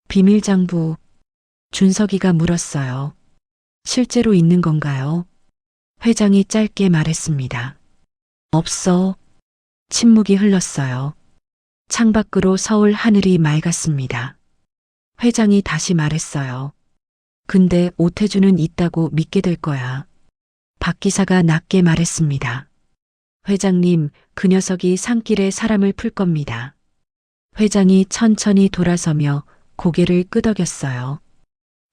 비밀장부. 준석이가 물었어요. 실제로 있는 건가요? 회장이 짧게 말했습니다. 없어. 침묵이 흘렀어요. 창밖으로 서울 하늘이 맑았습니다. 회장이 다시 말했어요. 근데 오태준은 있다고 믿게 될 거야. 박 기사가 낮게 말했습니다. 회장님, 그 녀석이 산길에 사람을 풀 겁니다. 회장이 천천히 돌아서며 고개를 끄덕였어요.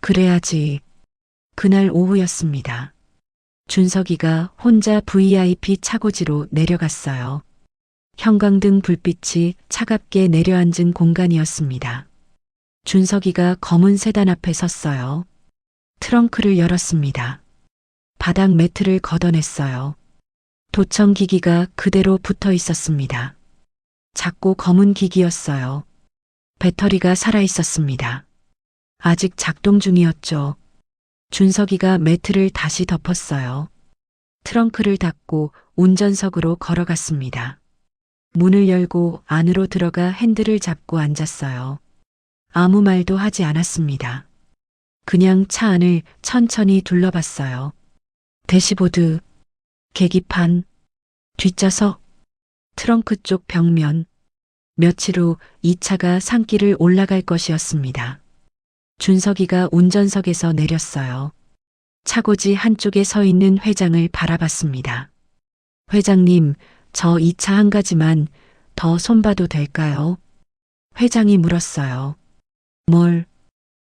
그래야지. 그날 오후였습니다. 준석이가 혼자 VIP 차고지로 내려갔어요. 형광등 불빛이 차갑게 내려앉은 공간이었습니다. 준석이가 검은 세단 앞에 섰어요. 트렁크를 열었습니다. 바닥 매트를 걷어냈어요. 도청 기기가 그대로 붙어 있었습니다. 작고 검은 기기였어요. 배터리가 살아 있었습니다. 아직 작동 중이었죠. 준석이가 매트를 다시 덮었어요. 트렁크를 닫고 운전석으로 걸어갔습니다. 문을 열고 안으로 들어가 핸들을 잡고 앉았어요. 아무 말도 하지 않았습니다. 그냥 차 안을 천천히 둘러봤어요. 대시보드, 계기판, 뒷좌석, 트렁크 쪽 벽면. 며칠 후 이 차가 산길을 올라갈 것이었습니다. 준석이가 운전석에서 내렸어요. 차고지 한쪽에 서 있는 회장을 바라봤습니다. 회장님, 저 이 차 한 가지만 더 손봐도 될까요? 회장이 물었어요. 뭘?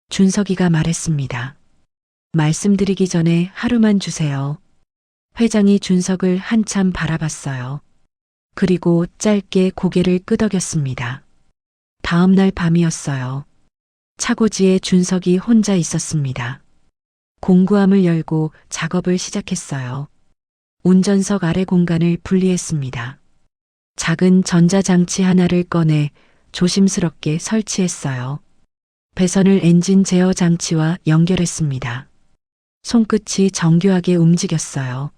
준석이가 말했습니다. 말씀드리기 전에 하루만 주세요. 회장이 준석을 한참 바라봤어요. 그리고 짧게 고개를 끄덕였습니다. 다음 날 밤이었어요. 차고지에 준석이 혼자 있었습니다. 공구함을 열고 작업을 시작했어요. 운전석 아래 공간을 분리했습니다. 작은 전자장치 하나를 꺼내 조심스럽게 설치했어요. 배선을 엔진 제어 장치와 연결했습니다. 손끝이 정교하게 움직였어요.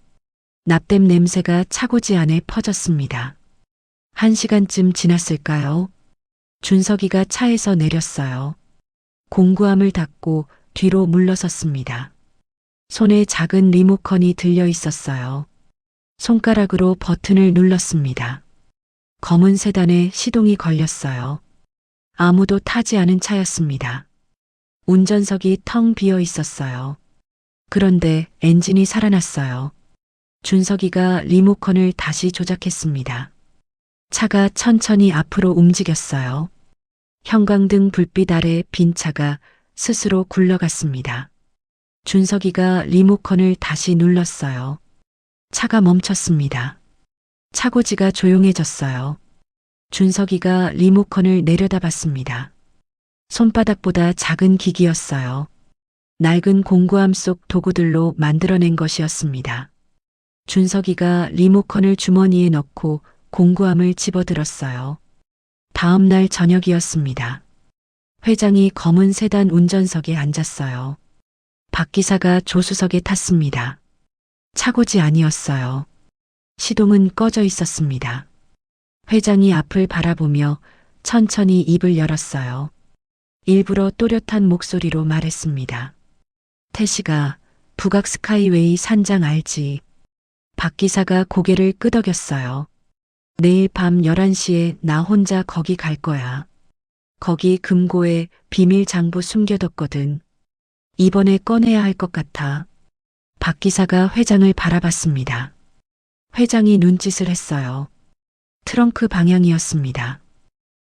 납땜 냄새가 차고지 안에 퍼졌습니다. 1시간쯤 지났을까요? 준석이가 차에서 내렸어요. 공구함을 닫고 뒤로 물러섰습니다. 손에 작은 리모컨이 들려 있었어요. 손가락으로 버튼을 눌렀습니다. 검은 세단에 시동이 걸렸어요. 아무도 타지 않은 차였습니다. 운전석이 텅 비어 있었어요. 그런데 엔진이 살아났어요. 준석이가 리모컨을 다시 조작했습니다. 차가 천천히 앞으로 움직였어요. 형광등 불빛 아래 빈 차가 스스로 굴러갔습니다. 준석이가 리모컨을 다시 눌렀어요. 차가 멈췄습니다. 차고지가 조용해졌어요. 준석이가 리모컨을 내려다봤습니다. 손바닥보다 작은 기기였어요. 낡은 공구함 속 도구들로 만들어낸 것이었습니다. 준석이가 리모컨을 주머니에 넣고 공구함을 집어들었어요. 다음 날 저녁이었습니다. 회장이 검은 세단 운전석에 앉았어요. 박 기사가 조수석에 탔습니다. 차고지 아니었어요. 시동은 꺼져 있었습니다. 회장이 앞을 바라보며 천천히 입을 열었어요. 일부러 또렷한 목소리로 말했습니다. 태시가 북악 스카이웨이 산장 알지? 박 기사가 고개를 끄덕였어요. 내일 밤 11시에 나 혼자 거기 갈 거야. 거기 금고에 비밀 장부 숨겨뒀거든. 이번에 꺼내야 할 것 같아. 박 기사가 회장을 바라봤습니다. 회장이 눈짓을 했어요. 트렁크 방향이었습니다.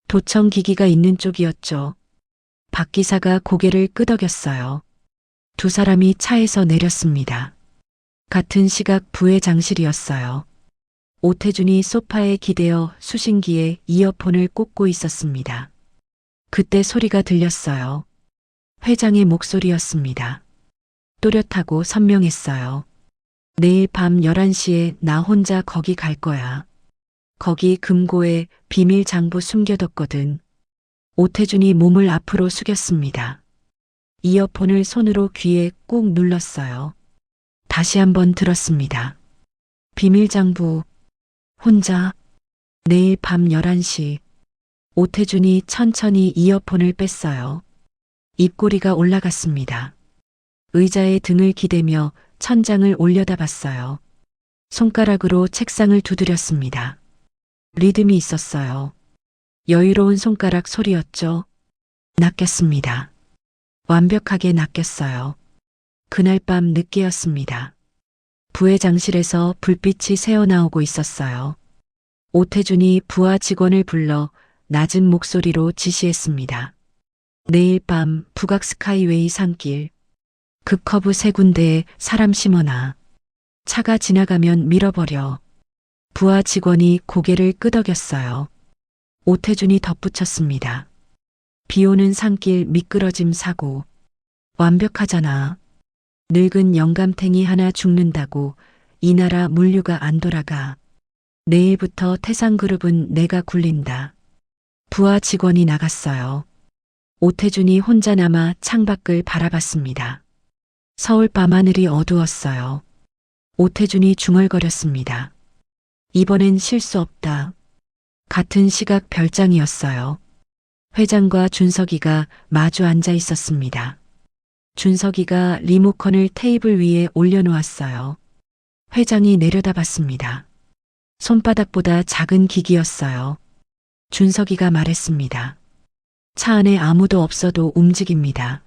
도청 기기가 있는 쪽이었죠. 박 기사가 고개를 끄덕였어요. 두 사람이 차에서 내렸습니다. 같은 시각 부회장실이었어요. 오태준이 소파에 기대어 수신기에 이어폰을 꽂고 있었습니다. 그때 소리가 들렸어요. 회장의 목소리였습니다. 또렷하고 선명했어요. 내일 밤 11시에 나 혼자 거기 갈 거야. 거기 금고에 비밀 장부 숨겨뒀거든. 오태준이 몸을 앞으로 숙였습니다. 이어폰을 손으로 귀에 꾹 눌렀어요. 다시 한번 들었습니다. 비밀 장부. 혼자. 내일 밤 11시. 오태준이 천천히 이어폰을 뺐어요. 입꼬리가 올라갔습니다. 의자에 등을 기대며 천장을 올려다봤어요. 손가락으로 책상을 두드렸습니다. 리듬이 있었어요. 여유로운 손가락 소리였죠. 낚였습니다. 완벽하게 낚였어요. 그날 밤 늦게였습니다. 부회장실에서 불빛이 새어나오고 있었어요. 오태준이 부하 직원을 불러 낮은 목소리로 지시했습니다. 내일 밤 북악 스카이웨이 산길. 급커브 3군데에 사람 심어놔. 차가 지나가면 밀어버려. 부하 직원이 고개를 끄덕였어요. 오태준이 덧붙였습니다. 비 오는 산길 미끄러짐 사고. 완벽하잖아. 늙은 영감탱이 하나 죽는다고 이 나라 물류가 안 돌아가. 내일부터 태상그룹은 내가 굴린다. 부하 직원이 나갔어요. 오태준이 혼자 남아 창밖을 바라봤습니다. 서울 밤하늘이 어두웠어요. 오태준이 중얼거렸습니다. 이번엔 실수 없다. 같은 시각 별장이었어요. 회장과 준석이가 마주 앉아 있었습니다. 준석이가 리모컨을 테이블 위에 올려놓았어요. 회장이 내려다봤습니다. 손바닥보다 작은 기기였어요. 준석이가 말했습니다. 차 안에 아무도 없어도 움직입니다.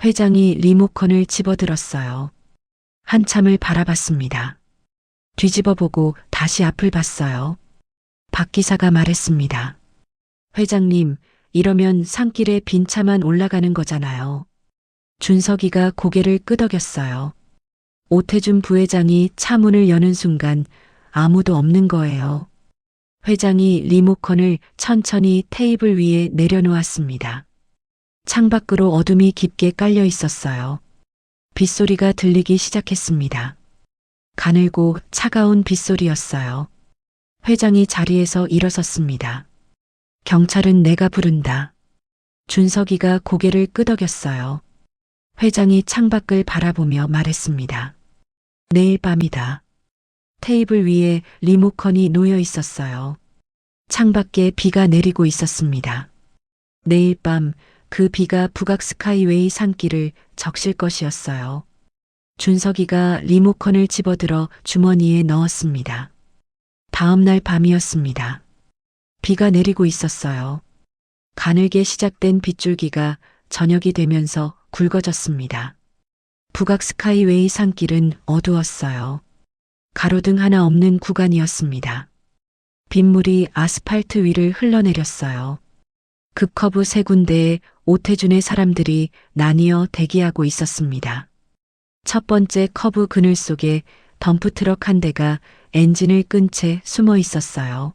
회장이 리모컨을 집어들었어요. 한참을 바라봤습니다. 뒤집어보고 다시 앞을 봤어요. 박 기사가 말했습니다. 회장님, 이러면 산길에 빈 차만 올라가는 거잖아요. 준석이가 고개를 끄덕였어요. 오태준 부회장이 차 문을 여는 순간 아무도 없는 거예요. 회장이 리모컨을 천천히 테이블 위에 내려놓았습니다. 창밖으로 어둠이 깊게 깔려 있었어요. 빗소리가 들리기 시작했습니다. 가늘고 차가운 빗소리였어요. 회장이 자리에서 일어섰습니다. 경찰은 내가 부른다. 준석이가 고개를 끄덕였어요. 회장이 창밖을 바라보며 말했습니다. 내일 밤이다. 테이블 위에 리모컨이 놓여 있었어요. 창밖에 비가 내리고 있었습니다. 내일 밤 그 비가 북악 스카이웨이 산길을 적실 것이었어요. 준석이가 리모컨을 집어들어 주머니에 넣었습니다. 다음 날 밤이었습니다. 비가 내리고 있었어요. 가늘게 시작된 빗줄기가 저녁이 되면서 굵어졌습니다. 북악 스카이웨이 산길은 어두웠어요. 가로등 하나 없는 구간이었습니다. 빗물이 아스팔트 위를 흘러내렸어요. 급커브 세 군데에 오태준의 사람들이 나뉘어 대기하고 있었습니다. 첫 번째 커브 그늘 속에 덤프트럭 한 대가 엔진을 끈 채 숨어 있었어요.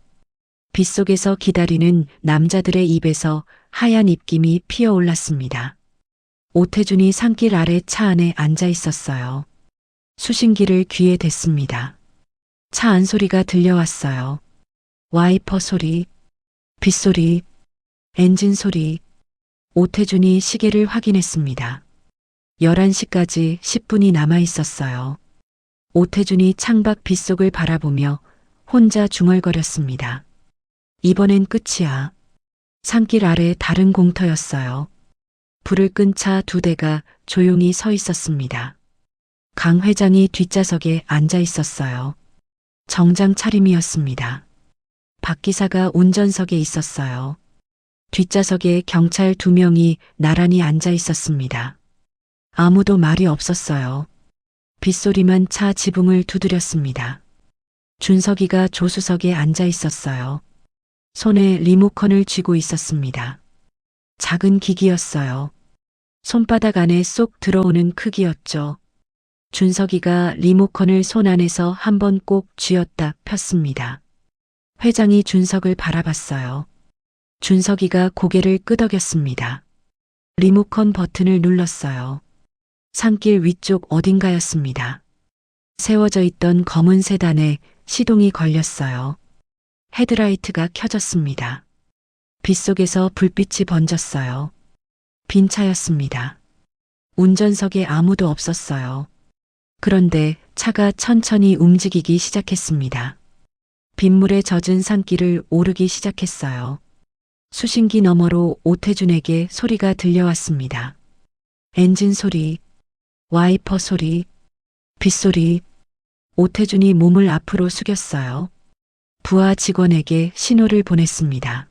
빗속에서 기다리는 남자들의 입에서 하얀 입김이 피어올랐습니다. 오태준이 산길 아래 차 안에 앉아 있었어요. 수신기를 귀에 댔습니다. 차 안 소리가 들려왔어요. 와이퍼 소리, 빗소리, 엔진 소리. 오태준이 시계를 확인했습니다. 11시까지 10분이 남아 있었어요. 오태준이 창밖 빗속을 바라보며 혼자 중얼거렸습니다. 이번엔 끝이야. 산길 아래 다른 공터였어요. 불을 끈 차 두 대가 조용히 서 있었습니다. 강 회장이 뒷좌석에 앉아 있었어요. 정장 차림이었습니다. 박 기사가 운전석에 있었어요. 뒷좌석에 경찰 2명이 나란히 앉아 있었습니다. 아무도 말이 없었어요. 빗소리만 차 지붕을 두드렸습니다. 준석이가 조수석에 앉아 있었어요. 손에 리모컨을 쥐고 있었습니다. 작은 기기였어요. 손바닥 안에 쏙 들어오는 크기였죠. 준석이가 리모컨을 손 안에서 한번 꼭 쥐었다 폈습니다. 회장이 준석을 바라봤어요. 준석이가 고개를 끄덕였습니다. 리모컨 버튼을 눌렀어요. 산길 위쪽 어딘가였습니다. 세워져 있던 검은 세단에 시동이 걸렸어요. 헤드라이트가 켜졌습니다. 빗속에서 불빛이 번졌어요. 빈 차였습니다. 운전석에 아무도 없었어요. 그런데 차가 천천히 움직이기 시작했습니다. 빗물에 젖은 산길을 오르기 시작했어요. 수신기 너머로 오태준에게 소리가 들려왔습니다. 엔진 소리, 와이퍼 소리, 빗소리. 오태준이 몸을 앞으로 숙였어요. 부하 직원에게 신호를 보냈습니다.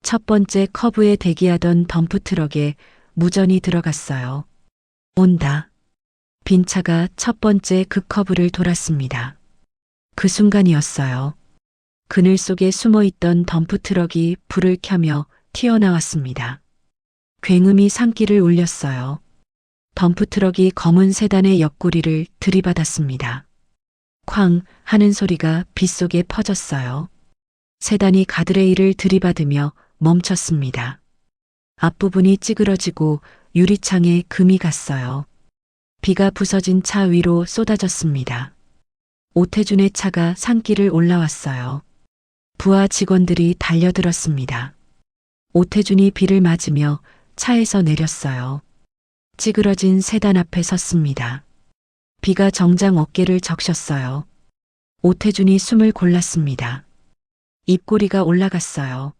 첫 번째 커브에 대기하던 덤프트럭에 무전이 들어갔어요. 온다. 빈 차가 첫 번째 급커브를 돌았습니다. 그 순간이었어요. 그늘 속에 숨어 있던 덤프트럭이 불을 켜며 튀어나왔습니다. 굉음이 산길을 울렸어요. 덤프트럭이 검은 세단의 옆구리를 들이받았습니다. 쾅 하는 소리가 빗속에 퍼졌어요. 세단이 가드레일을 들이받으며 멈췄습니다. 앞부분이 찌그러지고 유리창에 금이 갔어요. 비가 부서진 차 위로 쏟아졌습니다. 오태준의 차가 산길을 올라왔어요. 부하 직원들이 달려들었습니다. 오태준이 비를 맞으며 차에서 내렸어요. 찌그러진 세단 앞에 섰습니다. 비가 정장 어깨를 적셨어요. 오태준이 숨을 골랐습니다. 입꼬리가 올라갔어요.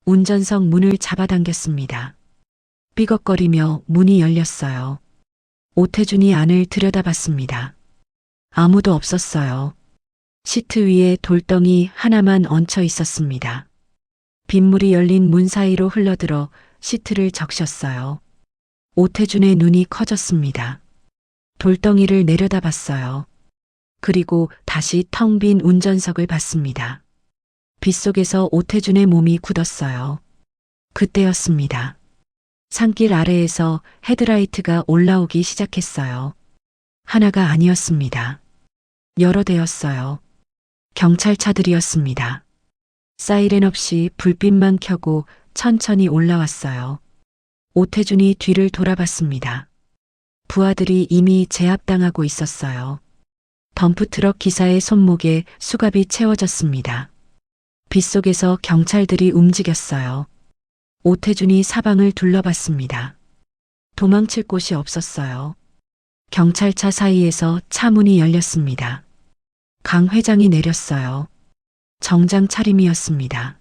운전석 문을 잡아당겼습니다. 삐걱거리며 문이 열렸어요. 오태준이 안을 들여다봤습니다. 아무도 없었어요. 시트 위에 돌덩이 하나만 얹혀 있었습니다. 빗물이 열린 문 사이로 흘러들어 시트를 적셨어요. 오태준의 눈이 커졌습니다. 돌덩이를 내려다봤어요. 그리고 다시 텅 빈 운전석을 봤습니다. 빗속에서 오태준의 몸이 굳었어요. 그때였습니다. 산길 아래에서 헤드라이트가 올라오기 시작했어요. 하나가 아니었습니다. 여러 대였어요. 경찰차들이었습니다. 사이렌 없이 불빛만 켜고 천천히 올라왔어요. 오태준이 뒤를 돌아봤습니다. 부하들이 이미 제압당하고 있었어요. 덤프트럭 기사의 손목에 수갑이 채워졌습니다. 빗속에서 경찰들이 움직였어요. 오태준이 사방을 둘러봤습니다. 도망칠 곳이 없었어요. 경찰차 사이에서 차 문이 열렸습니다. 강 회장이 내렸어요. 정장 차림이었습니다.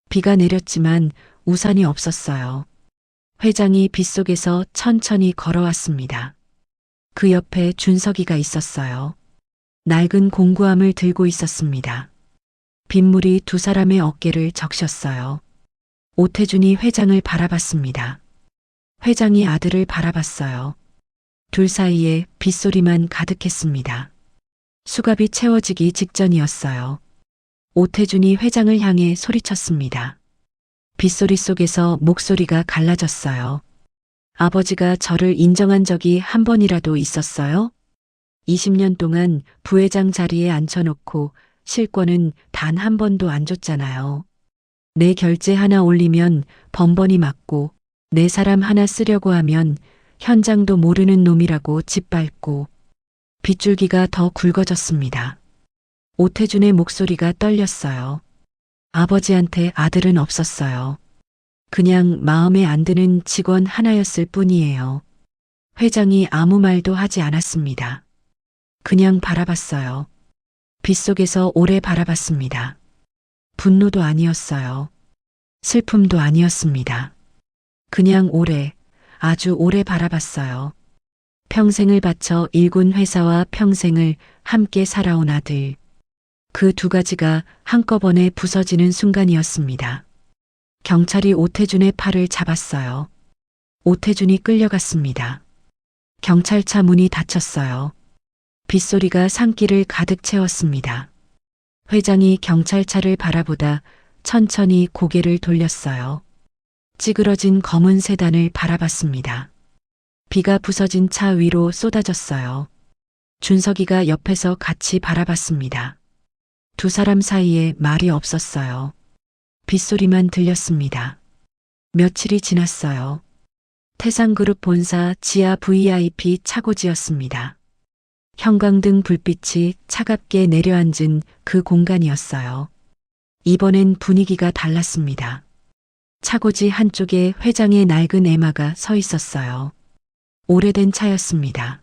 비가 내렸지만 우산이 없었어요. 회장이 빗속에서 천천히 걸어왔습니다. 그 옆에 준석이가 있었어요. 낡은 공구함을 들고 있었습니다. 빗물이 두 사람의 어깨를 적셨어요. 오태준이 회장을 바라봤습니다. 회장이 아들을 바라봤어요. 둘 사이에 빗소리만 가득했습니다. 수갑이 채워지기 직전이었어요. 오태준이 회장을 향해 소리쳤습니다. 빗소리 속에서 목소리가 갈라졌어요. 아버지가 저를 인정한 적이 한 번이라도 있었어요? 20년 동안 부회장 자리에 앉혀놓고 실권은 단 한 번도 안 줬잖아요. 내 결제 하나 올리면 번번이 맞고 내 사람 하나 쓰려고 하면 현장도 모르는 놈이라고 짓밟고 빗줄기가 더 굵어졌습니다. 오태준의 목소리가 떨렸어요. 아버지한테 아들은 없었어요. 그냥 마음에 안 드는 직원 하나였을 뿐이에요. 회장이 아무 말도 하지 않았습니다. 그냥 바라봤어요. 빗속에서 오래 바라봤습니다. 분노도 아니었어요. 슬픔도 아니었습니다. 그냥 오래, 아주 오래 바라봤어요. 평생을 바쳐 일군 회사와 평생을 함께 살아온 아들. 그 두 가지가 한꺼번에 부서지는 순간이었습니다. 경찰이 오태준의 팔을 잡았어요. 오태준이 끌려갔습니다. 경찰차 문이 닫혔어요. 빗소리가 산길을 가득 채웠습니다. 회장이 경찰차를 바라보다 천천히 고개를 돌렸어요. 찌그러진 검은 세단을 바라봤습니다. 비가 부서진 차 위로 쏟아졌어요. 준석이가 옆에서 같이 바라봤습니다. 두 사람 사이에 말이 없었어요. 빗소리만 들렸습니다. 며칠이 지났어요. 태상그룹 본사 지하 VIP 차고지였습니다. 형광등 불빛이 차갑게 내려앉은 그 공간이었어요. 이번엔 분위기가 달랐습니다. 차고지 한쪽에 회장의 낡은 에마가 서 있었어요. 오래된 차였습니다.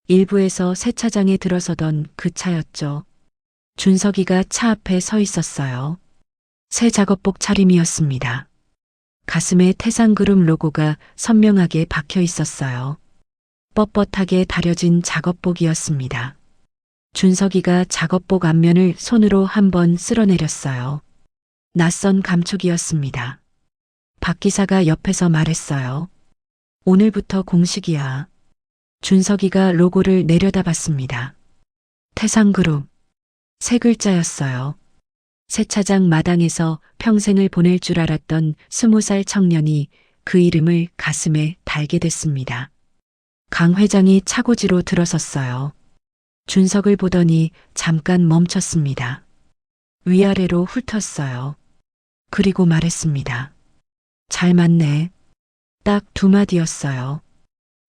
일부에서 세차장에 들어서던 그 차였죠. 준석이가 차 앞에 서 있었어요. 새 작업복 차림이었습니다. 가슴에 태상그룹 로고가 선명하게 박혀 있었어요. 뻣뻣하게 다려진 작업복이었습니다. 준석이가 작업복 앞면을 손으로 한번 쓸어내렸어요. 낯선 감촉이었습니다. 박 기사가 옆에서 말했어요. 오늘부터 공식이야. 준석이가 로고를 내려다봤습니다. 태상그룹. 세 글자였어요. 세차장 마당에서 평생을 보낼 줄 알았던 20살 청년이 그 이름을 가슴에 달게 됐습니다. 강 회장이 차고지로 들어섰어요. 준석을 보더니 잠깐 멈췄습니다. 위아래로 훑었어요. 그리고 말했습니다. 잘 맞네. 딱 두 마디였어요.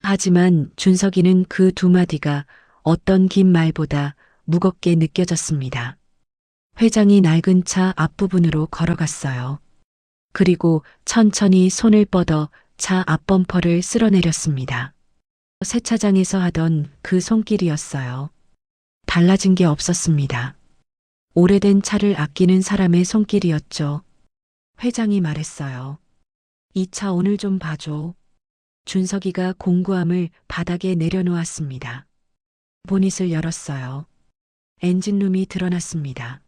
하지만 준석이는 그 두 마디가 어떤 긴 말보다 무겁게 느껴졌습니다. 회장이 낡은 차 앞부분으로 걸어갔어요. 그리고 천천히 손을 뻗어 차 앞범퍼를 쓸어내렸습니다. 세차장에서 하던 그 손길이었어요. 달라진 게 없었습니다. 오래된 차를 아끼는 사람의 손길이었죠. 회장이 말했어요. 이 차 오늘 좀 봐줘. 준석이가 공구함을 바닥에 내려놓았습니다. 보닛을 열었어요. 엔진룸이 드러났습니다.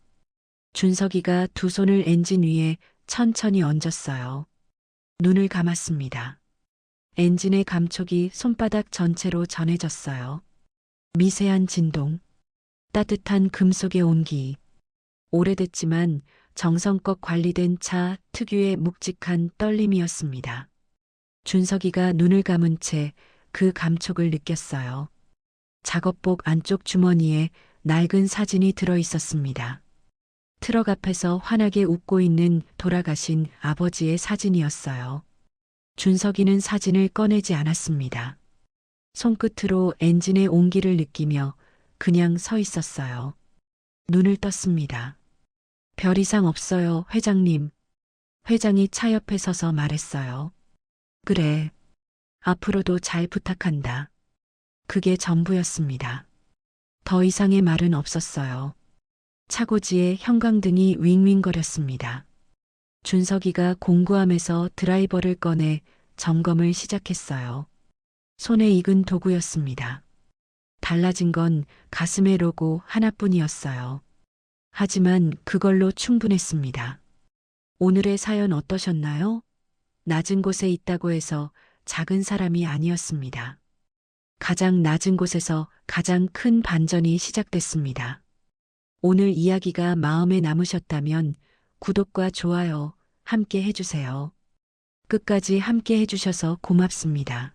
준석이가 두 손을 엔진 위에 천천히 얹었어요. 눈을 감았습니다. 엔진의 감촉이 손바닥 전체로 전해졌어요. 미세한 진동, 따뜻한 금속의 온기. 오래됐지만 정성껏 관리된 차 특유의 묵직한 떨림이었습니다. 준석이가 눈을 감은 채 그 감촉을 느꼈어요. 작업복 안쪽 주머니에 낡은 사진이 들어 있었습니다. 트럭 앞에서 환하게 웃고 있는 돌아가신 아버지의 사진이었어요. 준석이는 사진을 꺼내지 않았습니다. 손끝으로 엔진의 온기를 느끼며 그냥 서 있었어요. 눈을 떴습니다. 별 이상 없어요, 회장님. 회장이 차 옆에 서서 말했어요. 그래. 앞으로도 잘 부탁한다. 그게 전부였습니다. 더 이상의 말은 없었어요. 차고지에 형광등이 윙윙거렸습니다. 준석이가 공구함에서 드라이버를 꺼내 점검을 시작했어요. 손에 익은 도구였습니다. 달라진 건 가슴의 로고 하나뿐이었어요. 하지만 그걸로 충분했습니다. 오늘의 사연 어떠셨나요? 낮은 곳에 있다고 해서 작은 사람이 아니었습니다. 가장 낮은 곳에서 가장 큰 반전이 시작됐습니다. 오늘 이야기가 마음에 남으셨다면 구독과 좋아요 함께 해주세요. 끝까지 함께 해주셔서 고맙습니다.